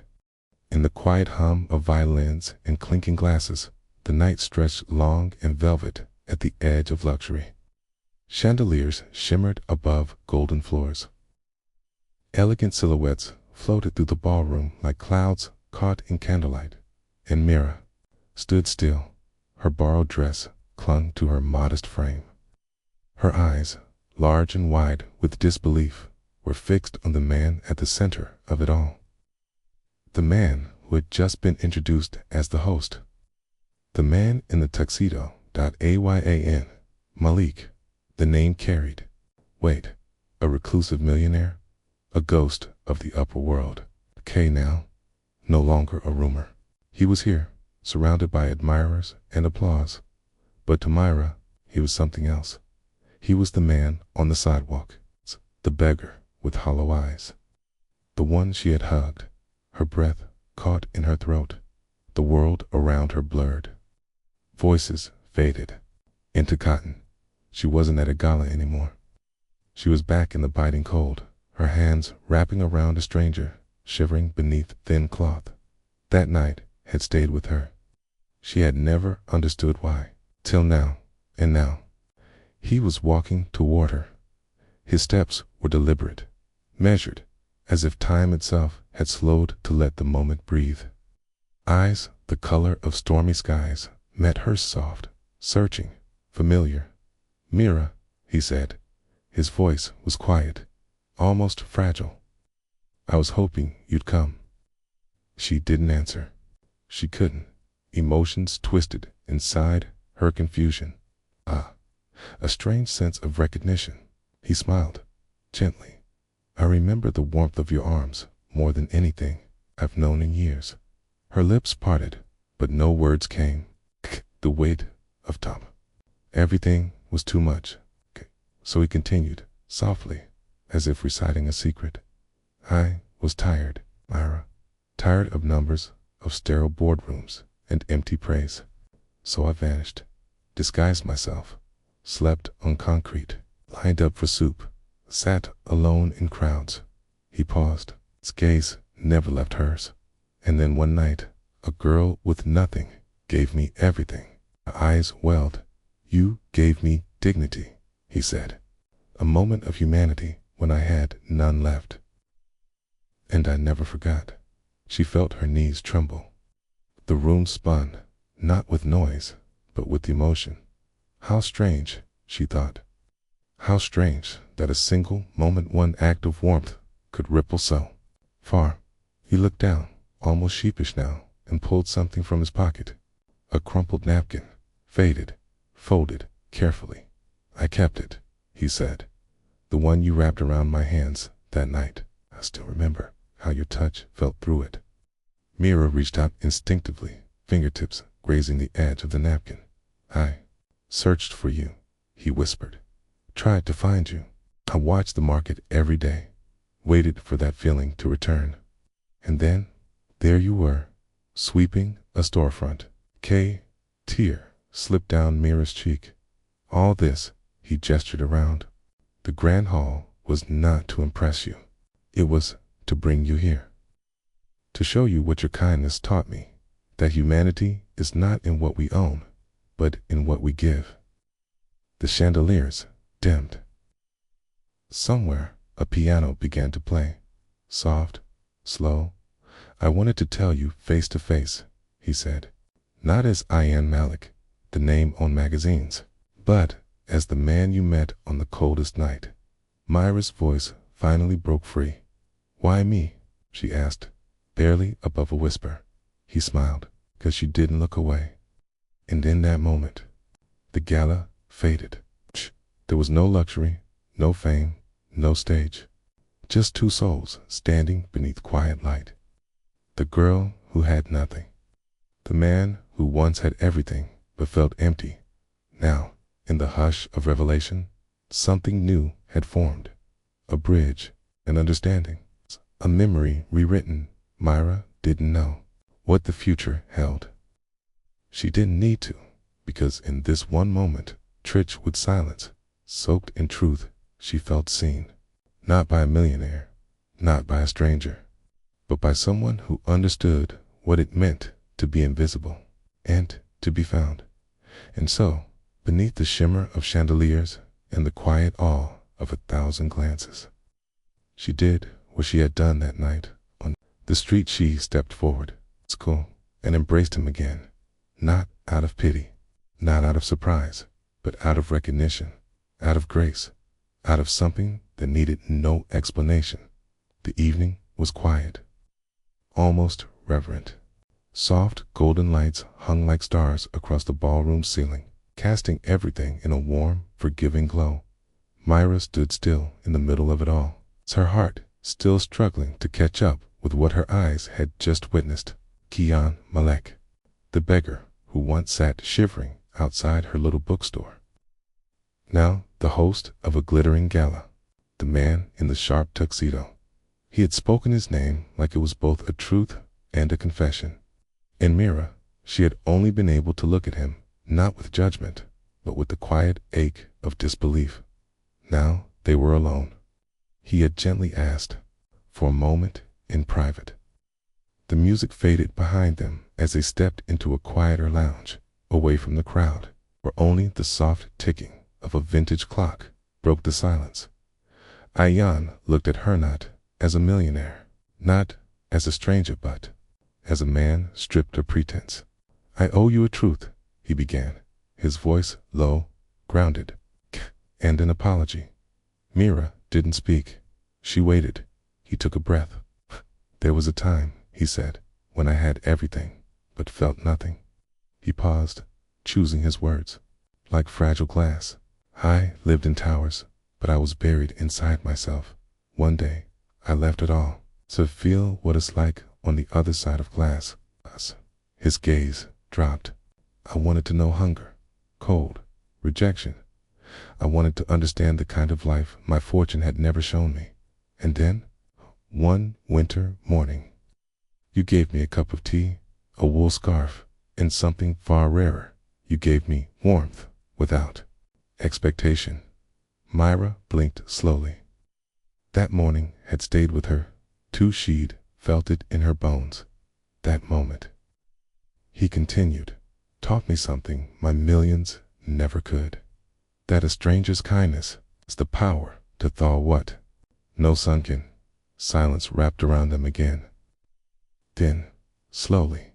In the quiet hum of violins and clinking glasses, the night stretched long and velvet at the edge of luxury. Chandeliers shimmered above golden floors. Elegant silhouettes floated through the ballroom like clouds caught in candlelight, and Mira stood still. Her borrowed dress clung to her modest frame. Her eyes, large and wide with disbelief, were fixed on the man at the center of it all. The man who had just been introduced as the host. The man in the tuxedo. Ayan, Malik, the name carried. Wait, a reclusive millionaire? A ghost of the upper world. Now, no longer a rumor. He was here, surrounded by admirers and applause. But to Mira, he was something else. He was the man on the sidewalk, the beggar with hollow eyes. The one she had hugged, her breath caught in her throat, The world around her blurred. Voices faded into cotton. She wasn't at a gala anymore. She was back in the biting cold, her hands wrapping around a stranger, shivering beneath thin cloth. That night had stayed with her. She had never understood why, till now, and now. He was walking toward her. His steps were deliberate, measured, as if time itself had slowed to let the moment breathe. Eyes the color of stormy skies met hers, soft, searching, familiar. "Mira," he said. His voice was quiet, almost fragile. "I was hoping you'd come." She didn't answer. She couldn't. Emotions twisted inside her confusion. A strange sense of recognition. He smiled, gently. "I remember the warmth of your arms more than anything I've known in years." Her lips parted, but no words came. The weight of time. Everything was too much. So he continued, softly, as if reciting a secret. "I was tired, Mira. Tired of numbers, of sterile boardrooms, and empty praise. So I vanished, disguised myself, slept on concrete, lined up for soup, sat alone in crowds." He paused. His gaze never left hers. "And then one night, a girl with nothing gave me everything." Her eyes welled. "You gave me dignity," he said. "A moment of humanity when I had none left. And I never forgot." She felt her knees tremble. The room spun, not with noise, but with emotion. How strange, she thought. How strange that a single moment, one act of warmth, could ripple so far. He looked down, almost sheepish now, and pulled something from his pocket. A crumpled napkin, faded, folded carefully. "I kept it," he said. "The one you wrapped around my hands that night. I still remember how your touch felt through it." Mira reached out instinctively, fingertips grazing the edge of the napkin. "I searched for you," he whispered. "Tried to find you. I watched the market every day, waited for that feeling to return. And then, there you were, sweeping a storefront." Tear slipped down Mira's cheek. "All this," he gestured around. "The grand hall was not to impress you. It was to bring you here. To show you what your kindness taught me, that humanity is not in what we own, but in what we give." The chandeliers dimmed. Somewhere, a piano began to play. Soft, slow. "I wanted to tell you face to face," he said. "Not as Ian Malik, the name on magazines, but as the man you met on the coldest night." Myra's voice finally broke free. "Why me?" she asked, barely above a whisper. He smiled, because she didn't look away. And in that moment, the gala faded. There was no luxury, no fame, no stage. Just two souls standing beneath quiet light. The girl who had nothing. The man who once had everything but felt empty. Now, in the hush of revelation, something new had formed. A bridge, an understanding, a memory rewritten. Mira didn't know what the future held. She didn't need to, because in this one moment, rich with silence, soaked in truth, she felt seen. Not by a millionaire, not by a stranger, but by someone who understood what it meant to be invisible and to be found. And so, beneath the shimmer of chandeliers and the quiet awe of 1,000 glances, she did what she had done that night on the street. She stepped forward, cool, and embraced him again, not out of pity, not out of surprise, but out of recognition, out of grace, out of something that needed no explanation. The evening was quiet, almost reverent. Soft golden lights hung like stars across the ballroom ceiling, casting everything in a warm, forgiving glow. Mira stood still in the middle of it all, her heart still struggling to catch up with what her eyes had just witnessed. Kian Malek, the beggar who once sat shivering outside her little bookstore, now the host of a glittering gala, the man in the sharp tuxedo. He had spoken his name like it was both a truth and a confession. In Mira, she had only been able to look at him, not with judgment, but with the quiet ache of disbelief. Now they were alone. He had gently asked for a moment in private. The music faded behind them as they stepped into a quieter lounge, away from the crowd, where only the soft ticking of a vintage clock broke the silence. Ayan looked at her not as a millionaire, not as a stranger, but as a man stripped of pretense. "I owe you a truth," he began, his voice low, grounded, and an apology. Mira didn't speak. She waited. He took a breath. "There was a time," he said, "when I had everything, but felt nothing." He paused, choosing his words. "Like fragile glass. I lived in towers, but I was buried inside myself. One day, I left it all to feel what it's like on the other side of glass." His gaze dropped. "I wanted to know hunger, cold, rejection. I wanted to understand the kind of life my fortune had never shown me. And then, one winter morning, you gave me a cup of tea, a wool scarf, and something far rarer. You gave me warmth without expectation." Mira blinked slowly. That morning had stayed with her, too. She'd felt it in her bones. That moment. He continued, "Taught me something my millions never could. That a stranger's kindness is the power to thaw what no sun can." Silence wrapped around them again. Then, slowly,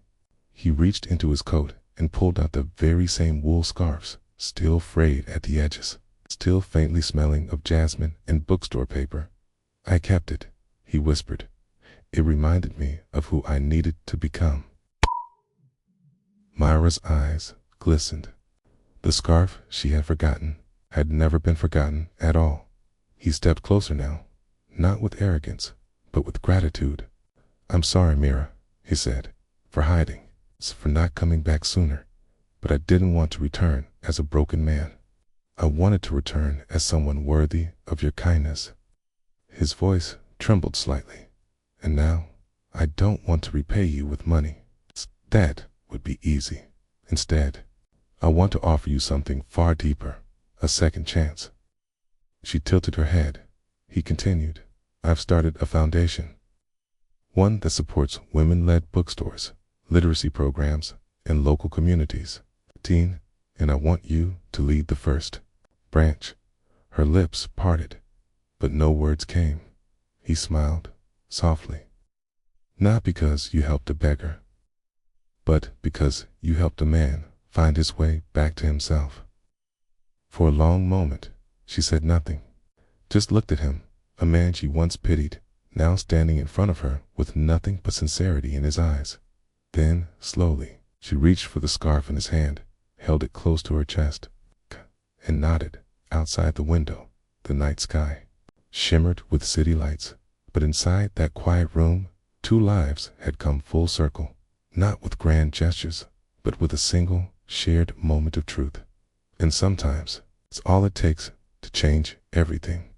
he reached into his coat and pulled out the very same wool scarves, still frayed at the edges, still faintly smelling of jasmine and bookstore paper. "I kept it," he whispered. "It reminded me of who I needed to become." Mira's eyes glistened. The scarf she had forgotten had never been forgotten at all. He stepped closer now, not with arrogance, but with gratitude. "I'm sorry, Mira," he said, "for hiding, for not coming back sooner. But I didn't want to return as a broken man. I wanted to return as someone worthy of your kindness." His voice trembled slightly. "And now, I don't want to repay you with money. That would be easy. Instead, I want to offer you something far deeper, a second chance." She tilted her head. He continued, "I've started a foundation. One that supports women-led bookstores, literacy programs, and local communities. And I want you to lead the first branch." Her lips parted, but no words came. He smiled softly. "Not because you helped a beggar, but because you helped a man find his way back to himself." For a long moment, she said nothing, just looked at him, a man she once pitied, now standing in front of her with nothing but sincerity in his eyes. Then, slowly, she reached for the scarf in his hand, held it close to her chest, and nodded. Outside the window, the night sky shimmered with city lights, but inside that quiet room, two lives had come full circle, not with grand gestures, but with a single, shared moment of truth. And sometimes, it's all it takes to change everything.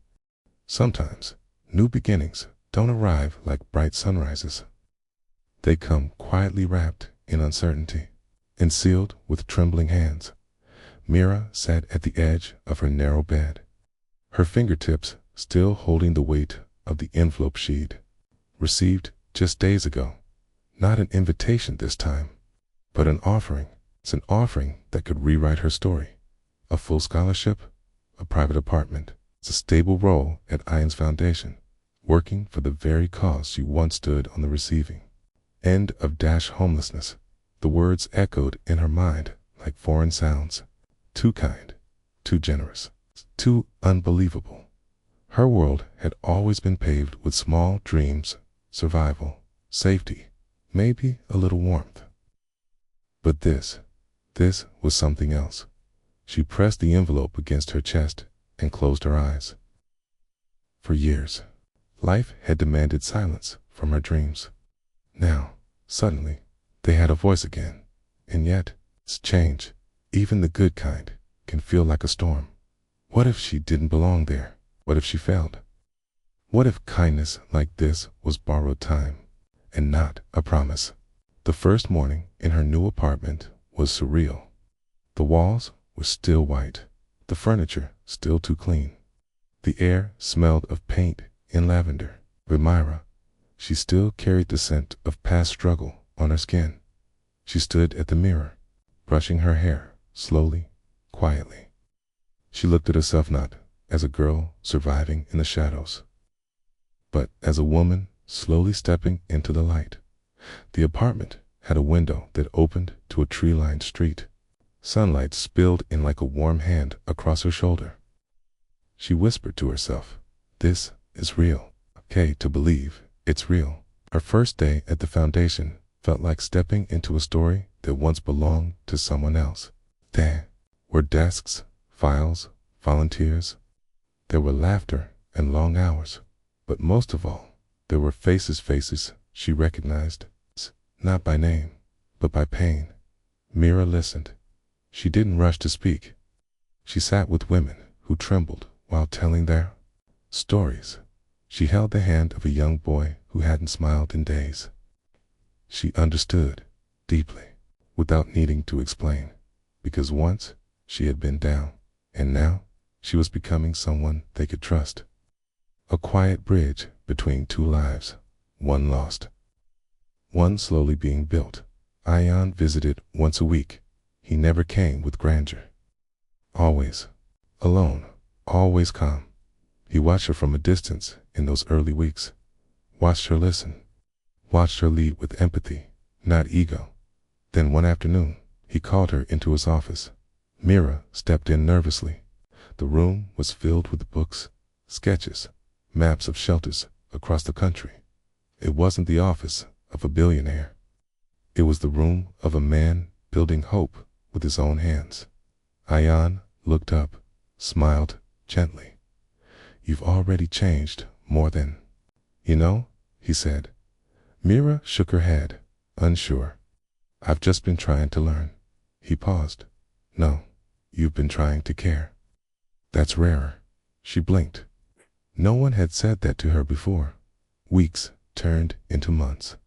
Sometimes, new beginnings don't arrive like bright sunrises. They come quietly wrapped in uncertainty and sealed with trembling hands. Mira sat at the edge of her narrow bed, her fingertips still holding the weight of the envelope she'd received just days ago. Not an invitation this time, but an offering. It's an offering that could rewrite her story. A full scholarship, a private apartment. It's a stable role at Ian's foundation, working for the very cause she once stood on the receiving end of. Homelessness. The words echoed in her mind like foreign sounds. Too kind, too generous, too unbelievable. Her world had always been paved with small dreams, survival, safety, maybe a little warmth. But this was something else. She pressed the envelope against her chest and closed her eyes. For years, life had demanded silence from her dreams. Now, suddenly, they had a voice again. And yet, it's change, even the good kind, can feel like a storm. What if she didn't belong there? What if she failed? What if kindness like this was borrowed time and not a promise? The first morning in her new apartment was surreal. The walls were still white, the furniture still too clean. The air smelled of paint and lavender. With Mira, she still carried the scent of past struggle on her skin. She stood at the mirror, brushing her hair slowly, quietly. She looked at herself not as a girl surviving in the shadows, but as a woman slowly stepping into the light. The apartment had a window that opened to a tree-lined street. Sunlight spilled in like a warm hand across her shoulder. She whispered to herself, "This is real. Okay to believe it's real." Her first day at the foundation felt like stepping into a story that once belonged to someone else. There were desks, files, volunteers. There were laughter and long hours. But most of all, there were faces she recognized, not by name, but by pain. Mira listened. She didn't rush to speak. She sat with women who trembled while telling their stories. She held the hand of a young boy who hadn't smiled in days. She understood deeply, without needing to explain, because once she had been down, and now she was becoming someone they could trust. A quiet bridge between two lives, one lost, one slowly being built. Ion visited once a week. He never came with grandeur. Always alone, always calm. He watched her from a distance in those early weeks, watched her listen, watched her lead with empathy, not ego. Then one afternoon, he called her into his office. Mira stepped in nervously. The room was filled with books, sketches, maps of shelters across the country. It wasn't the office of a billionaire. It was the room of a man building hope with his own hands. Ion looked up, smiled gently. "You've already changed more than you know," he said. Mira shook her head, unsure. "I've just been trying to learn." He paused. "No, you've been trying to care." "That's rarer." She blinked. No one had said that to her before. Weeks turned into months.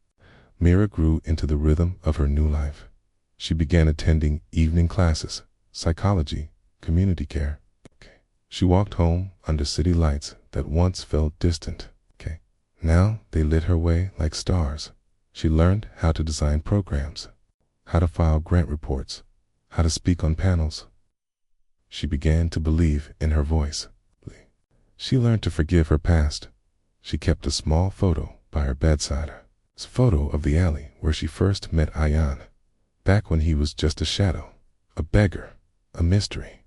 Mira grew into the rhythm of her new life. She began attending evening classes, psychology, community care. She walked home under city lights that once felt distant. Now they lit her way like stars. She learned how to design programs, how to file grant reports, how to speak on panels. She began to believe in her voice. She learned to forgive her past. She kept a small photo by her bedside. It's a photo of the alley where she first met Ion, back when he was just a shadow, a beggar, a mystery.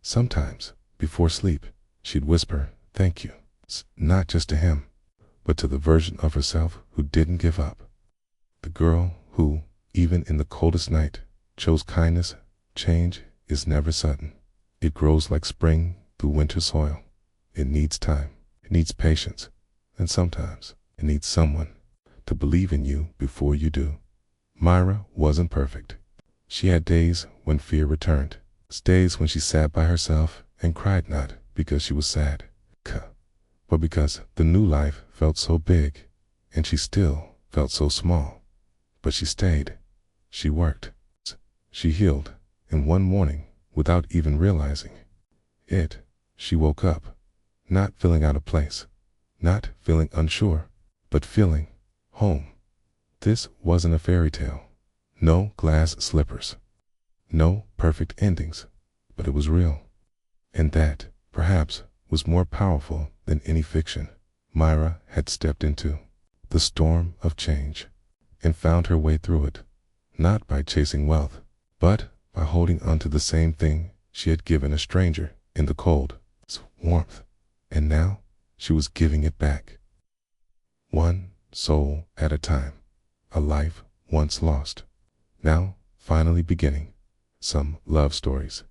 Sometimes, before sleep, she'd whisper, "Thank you," not just to him, but to the version of herself who didn't give up. The girl who, even in the coldest night, chose kindness. Change is never sudden. It grows like spring through winter soil. It needs time, it needs patience, and sometimes it needs someone to believe in you before you do. Mira wasn't perfect. She had days when fear returned, days when she sat by herself and cried, not because she was sad, but because the new life felt so big, and she still felt so small. But she stayed. She worked. She healed. And one morning, without even realizing it, she woke up, not feeling out of place, not feeling unsure, but feeling home. This wasn't a fairy tale. No glass slippers. No perfect endings. But it was real. And that, perhaps, was more powerful than any fiction. Mira had stepped into the storm of change and found her way through it, not by chasing wealth, but by holding onto the same thing she had given a stranger in the cold, warmth. And now she was giving it back. One soul at a time. A life once lost, now finally beginning. Some love stories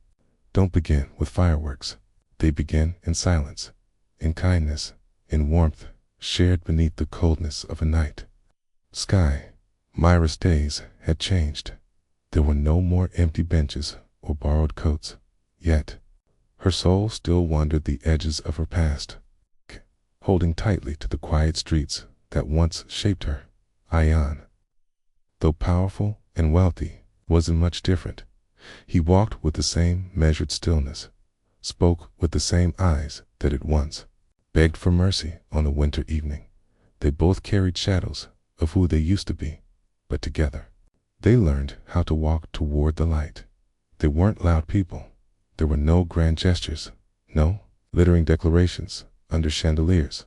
don't begin with fireworks. They begin in silence, in kindness, in warmth, shared beneath the coldness of a night sky. Mira's days had changed. There were no more empty benches or borrowed coats. Yet, her soul still wandered the edges of her past, holding tightly to the quiet streets that once shaped her. Ion though powerful and wealthy, wasn't much different. He walked with the same measured stillness, spoke with the same eyes that had once begged for mercy on a winter evening. They both carried shadows of who they used to be, but together they learned how to walk toward the light. They weren't loud people. There were no grand gestures, no glittering declarations under chandeliers,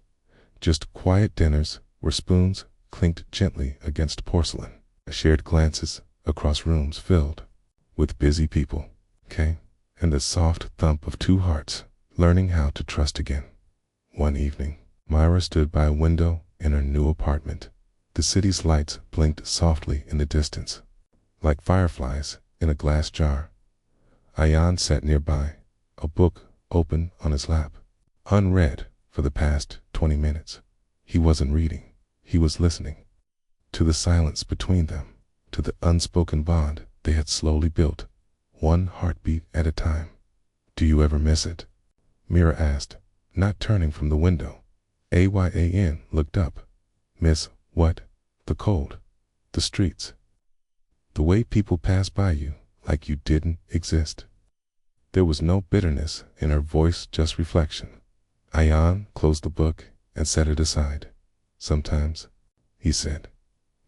just quiet dinners where spoons clinked gently against porcelain, shared glances across rooms filled with busy people, and the soft thump of two hearts learning how to trust again. One evening, Myra stood by a window in her new apartment. The city's lights blinked softly in the distance, like fireflies in a glass jar. Ayan sat nearby, a book open on his lap, unread for the past 20 minutes. He wasn't reading, he was listening to the silence between them, to the unspoken bond they had slowly built, one heartbeat at a time. "Do you ever miss it?" Mira asked, not turning from the window. Ayan looked up. "Miss what?" "The cold, the streets, the way people pass by you like you didn't exist." There was no bitterness in her voice, just reflection. Ayan closed the book and set it aside. "Sometimes," he said,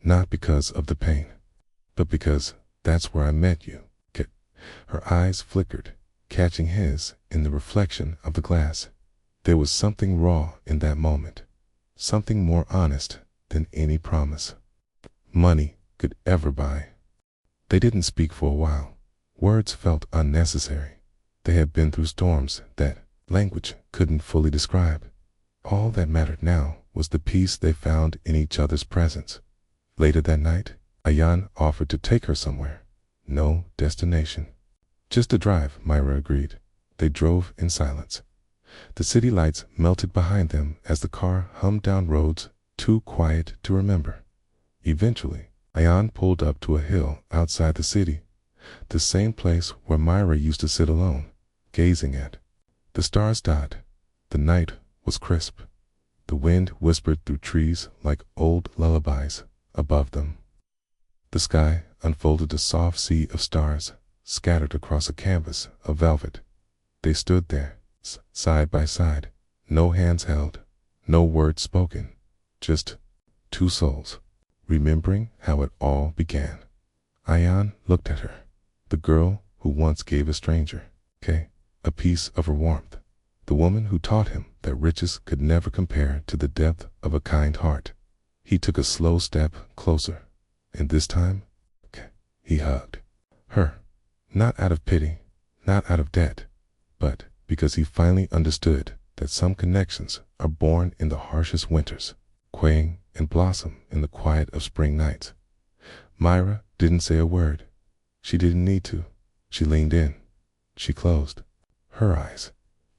"not because of the pain, but because that's where I met you." Her eyes flickered, catching his in the reflection of the glass. There was something raw in that moment, something more honest than any promise money could ever buy. They didn't speak for a while. Words felt unnecessary. They had been through storms that language couldn't fully describe. All that mattered now was the peace they found in each other's presence. Later that night, Ayan offered to take her somewhere. No destination, just a drive, Myra agreed. They drove in silence. The city lights melted behind them as the car hummed down roads too quiet to remember. Eventually, Ayan pulled up to a hill outside the city, the same place where Myra used to sit alone, gazing at the stars. The night was crisp. The wind whispered through trees like old lullabies above them. The sky unfolded a soft sea of stars scattered across a canvas of velvet. They stood there, side by side, no hands held, no words spoken, just two souls, remembering how it all began. Ayan looked at her, the girl who once gave a stranger, a piece of her warmth, the woman who taught him that riches could never compare to the depth of a kind heart. He took a slow step closer, and this time, he hugged her, not out of pity, not out of debt, but because he finally understood that some connections are born in the harshest winters, quail and blossom in the quiet of spring nights. Myra didn't say a word. She didn't need to. She leaned in. She closed her eyes.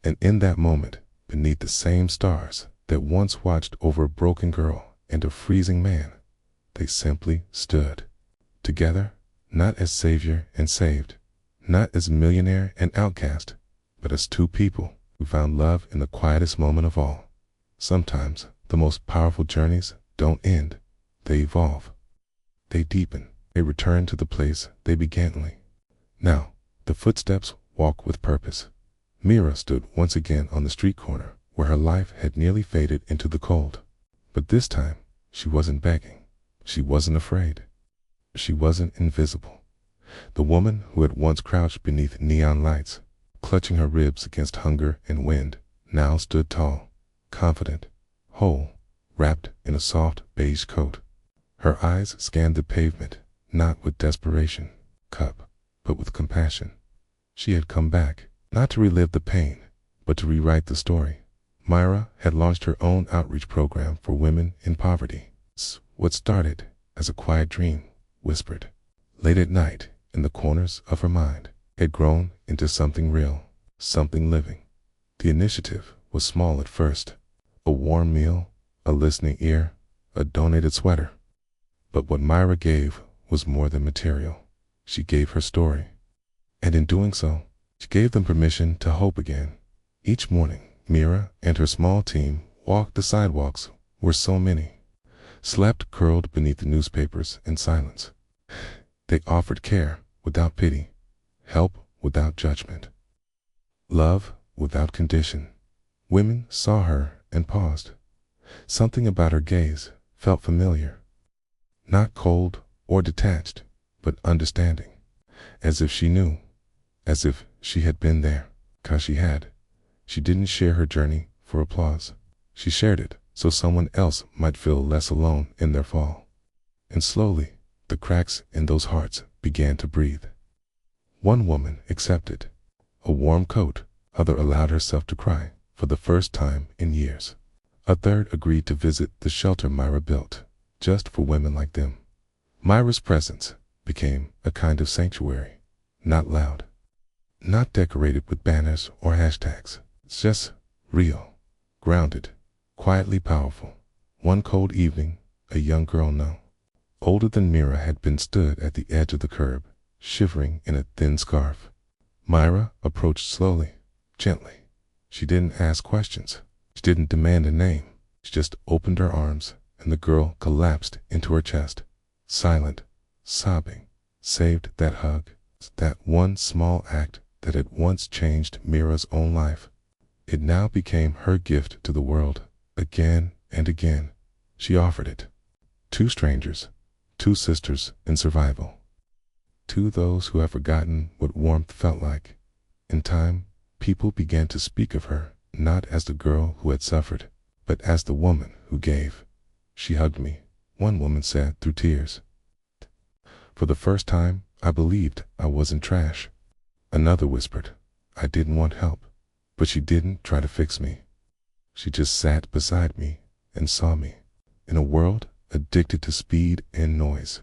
And in that moment, beneath the same stars that once watched over a broken girl and a freezing man, they simply stood together, not as savior and saved, not as millionaire and outcast, but as two people who found love in the quietest moment of all. Sometimes the most powerful journeys don't end, they evolve. They deepen, they return to the place they began. Now, the footsteps walk with purpose. Mira stood once again on the street corner where her life had nearly faded into the cold. But this time, she wasn't begging. She wasn't afraid. She wasn't invisible. The woman who had once crouched beneath neon lights, clutching her ribs against hunger and wind, now stood tall, confident, whole, wrapped in a soft beige coat. Her eyes scanned the pavement, not with desperation, but with compassion. She had come back, not to relive the pain, but to rewrite the story. Myra had launched her own outreach program for women in poverty. What started as a quiet dream, whispered late at night in the corners of her mind, had grown into something real, something living. The initiative was small at first, a warm meal, a listening ear, a donated sweater. But what Myra gave was more than material. She gave her story. And in doing so, she gave them permission to hope again. Each morning, Mira and her small team walked the sidewalks where so many slept curled beneath the newspapers in silence. They offered care without pity, help without judgment, love without condition. Women saw her and paused. Something about her gaze felt familiar, not cold or detached, but understanding, as if she knew, as if she had been there. 'Cause she had. She didn't share her journey for applause. She shared it so someone else might feel less alone in their fall. And slowly, the cracks in those hearts began to breathe. One woman accepted a warm coat, other allowed herself to cry for the first time in years. A third agreed to visit the shelter Mira built, just for women like them. Mira's presence became a kind of sanctuary, not loud, not decorated with banners or hashtags. It's just real, grounded, quietly powerful. One cold evening, a young girl older than Mira had been stood at the edge of the curb, shivering in a thin scarf. Mira approached slowly, gently. She didn't ask questions. She didn't demand a name. She just opened her arms, and the girl collapsed into her chest, silent, sobbing. Saved that hug, that one small act that had once changed Mira's own life. It now became her gift to the world. Again and again, she offered it. Two strangers, two sisters in survival. To those who have forgotten what warmth felt like. In time, people began to speak of her, not as the girl who had suffered, but as the woman who gave. She hugged me, one woman said through tears. For the first time, I believed I wasn't trash. Another whispered, I didn't want help, but she didn't try to fix me. She just sat beside me and saw me. In a world addicted to speed and noise,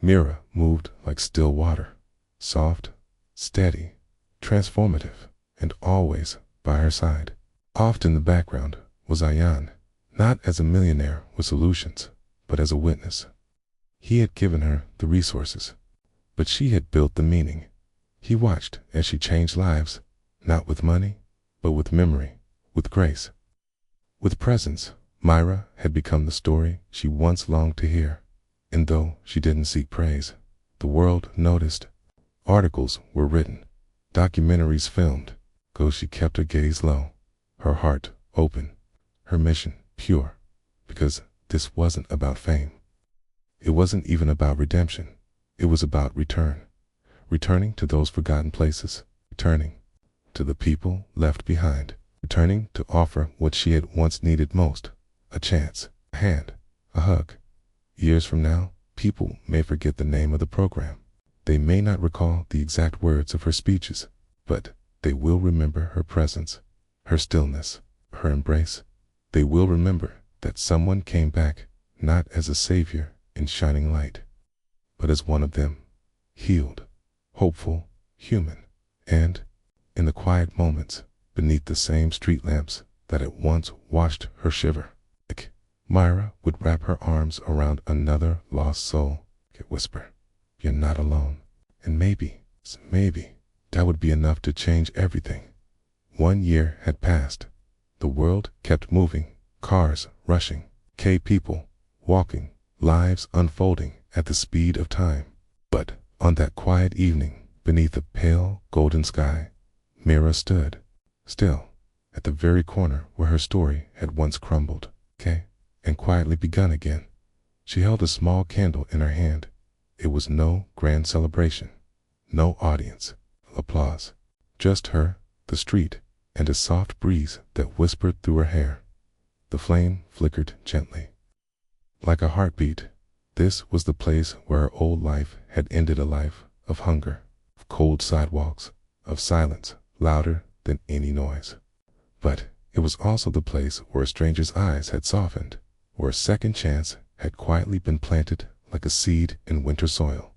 Mira moved like still water, soft, steady, transformative, and always by her side. Oft in the background was Ayan, not as a millionaire with solutions, but as a witness. He had given her the resources, but she had built the meaning. He watched as she changed lives, not with money, but with memory, with grace, with presence. Mira had become the story she once longed to hear. And though she didn't seek praise, the world noticed. Articles were written, documentaries filmed, though she kept her gaze low, her heart open, her mission pure, because this wasn't about fame. It wasn't even about redemption. It was about returning to those forgotten places, returning to the people left behind, returning to offer what she had once needed most, a chance, a hand, a hug. Years from now, people may forget the name of the program. They may not recall the exact words of her speeches, but they will remember her presence, her stillness, her embrace. They will remember that someone came back, not as a savior in shining light, but as one of them, healed, hopeful, human, and, in the quiet moments, beneath the same street lamps that had once watched her shiver, Mira would wrap her arms around another lost soul, whisper, you're not alone. And maybe, that would be enough to change everything. 1 year had passed. The world kept moving, cars rushing, people walking, lives unfolding at the speed of time. But on that quiet evening, beneath a pale golden sky, Mira stood, still, at the very corner where her story had once crumbled, and quietly begun again. She held a small candle in her hand. It was no grand celebration, no audience, applause, just her, the street, and a soft breeze that whispered through her hair. The flame flickered gently, like a heartbeat. This was the place where her old life had ended, a life of hunger, of cold sidewalks, of silence louder than any noise. But it was also the place where a stranger's eyes had softened, where a second chance had quietly been planted like a seed in winter soil.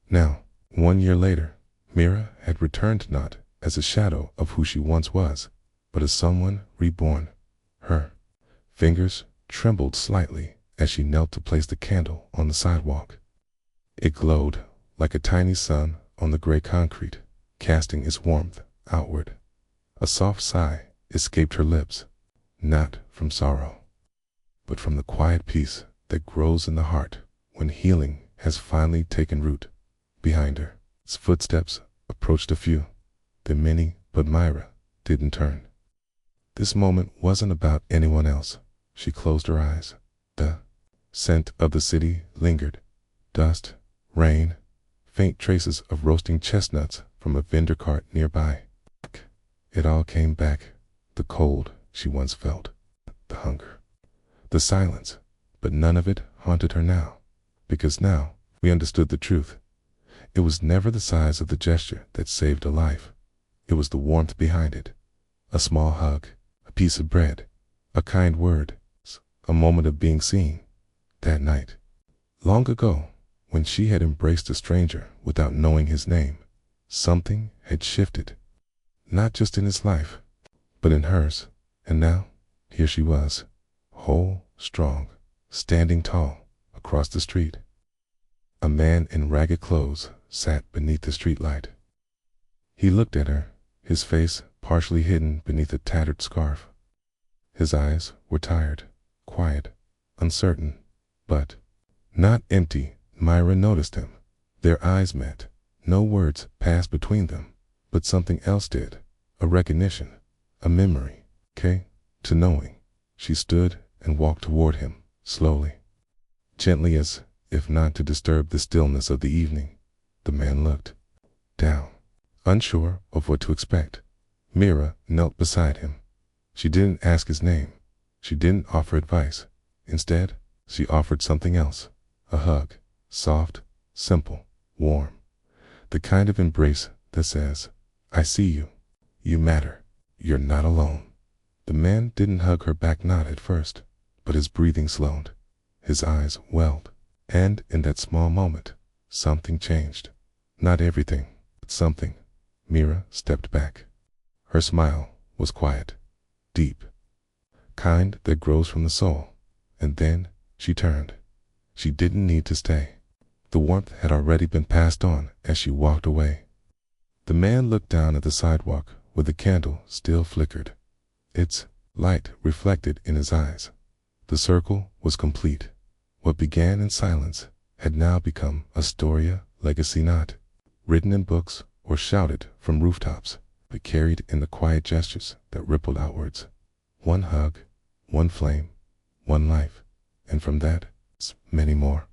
Now, 1 year later, Mira had returned not as a shadow of who she once was, but as someone reborn. Her fingers trembled slightly as she knelt to place the candle on the sidewalk. It glowed like a tiny sun on the gray concrete, casting its warmth outward. A soft sigh escaped her lips, not from sorrow, but from the quiet peace that grows in the heart when healing has finally taken root. Behind her, its footsteps approached a few, then many, but Mira didn't turn. This moment wasn't about anyone else. She closed her eyes. The scent of the city lingered. Dust, rain, faint traces of roasting chestnuts from a vendor cart nearby. It all came back. The cold she once felt, the hunger, the silence, but none of it haunted her now. Because now we understood the truth. It was never the size of the gesture that saved a life. It was the warmth behind it. A small hug, a piece of bread, a kind word, a moment of being seen. That night, long ago, when she had embraced a stranger without knowing his name, something had shifted. Not just in his life, but in hers. And now, here she was, whole, strong, standing tall across the street. A man in ragged clothes sat beneath the streetlight. He looked at her, his face partially hidden beneath a tattered scarf. His eyes were tired, quiet, uncertain, but not empty. Mira noticed him. Their eyes met. No words passed between them, but something else did. A recognition, a memory, to knowing. She stood and walked toward him, slowly, gently, as if not to disturb the stillness of the evening. The man looked down, unsure of what to expect. Mira knelt beside him. She didn't ask his name. She didn't offer advice. Instead, she offered something else. A hug, soft, simple, warm. The kind of embrace that says, I see you. You matter. You're not alone. The man didn't hug her back, not at first, but his breathing slowed. His eyes welled. And in that small moment, something changed. Not everything, but something. Mira stepped back. Her smile was quiet, deep, kind that grows from the soul. And then she turned. She didn't need to stay. The warmth had already been passed on as she walked away. The man looked down at the sidewalk where the candle still flickered. Its light reflected in his eyes. The circle was complete. What began in silence had now become a story, a legacy not written in books or shouted from rooftops, but carried in the quiet gestures that rippled outwards. One hug, one flame, one life, and from that, many more.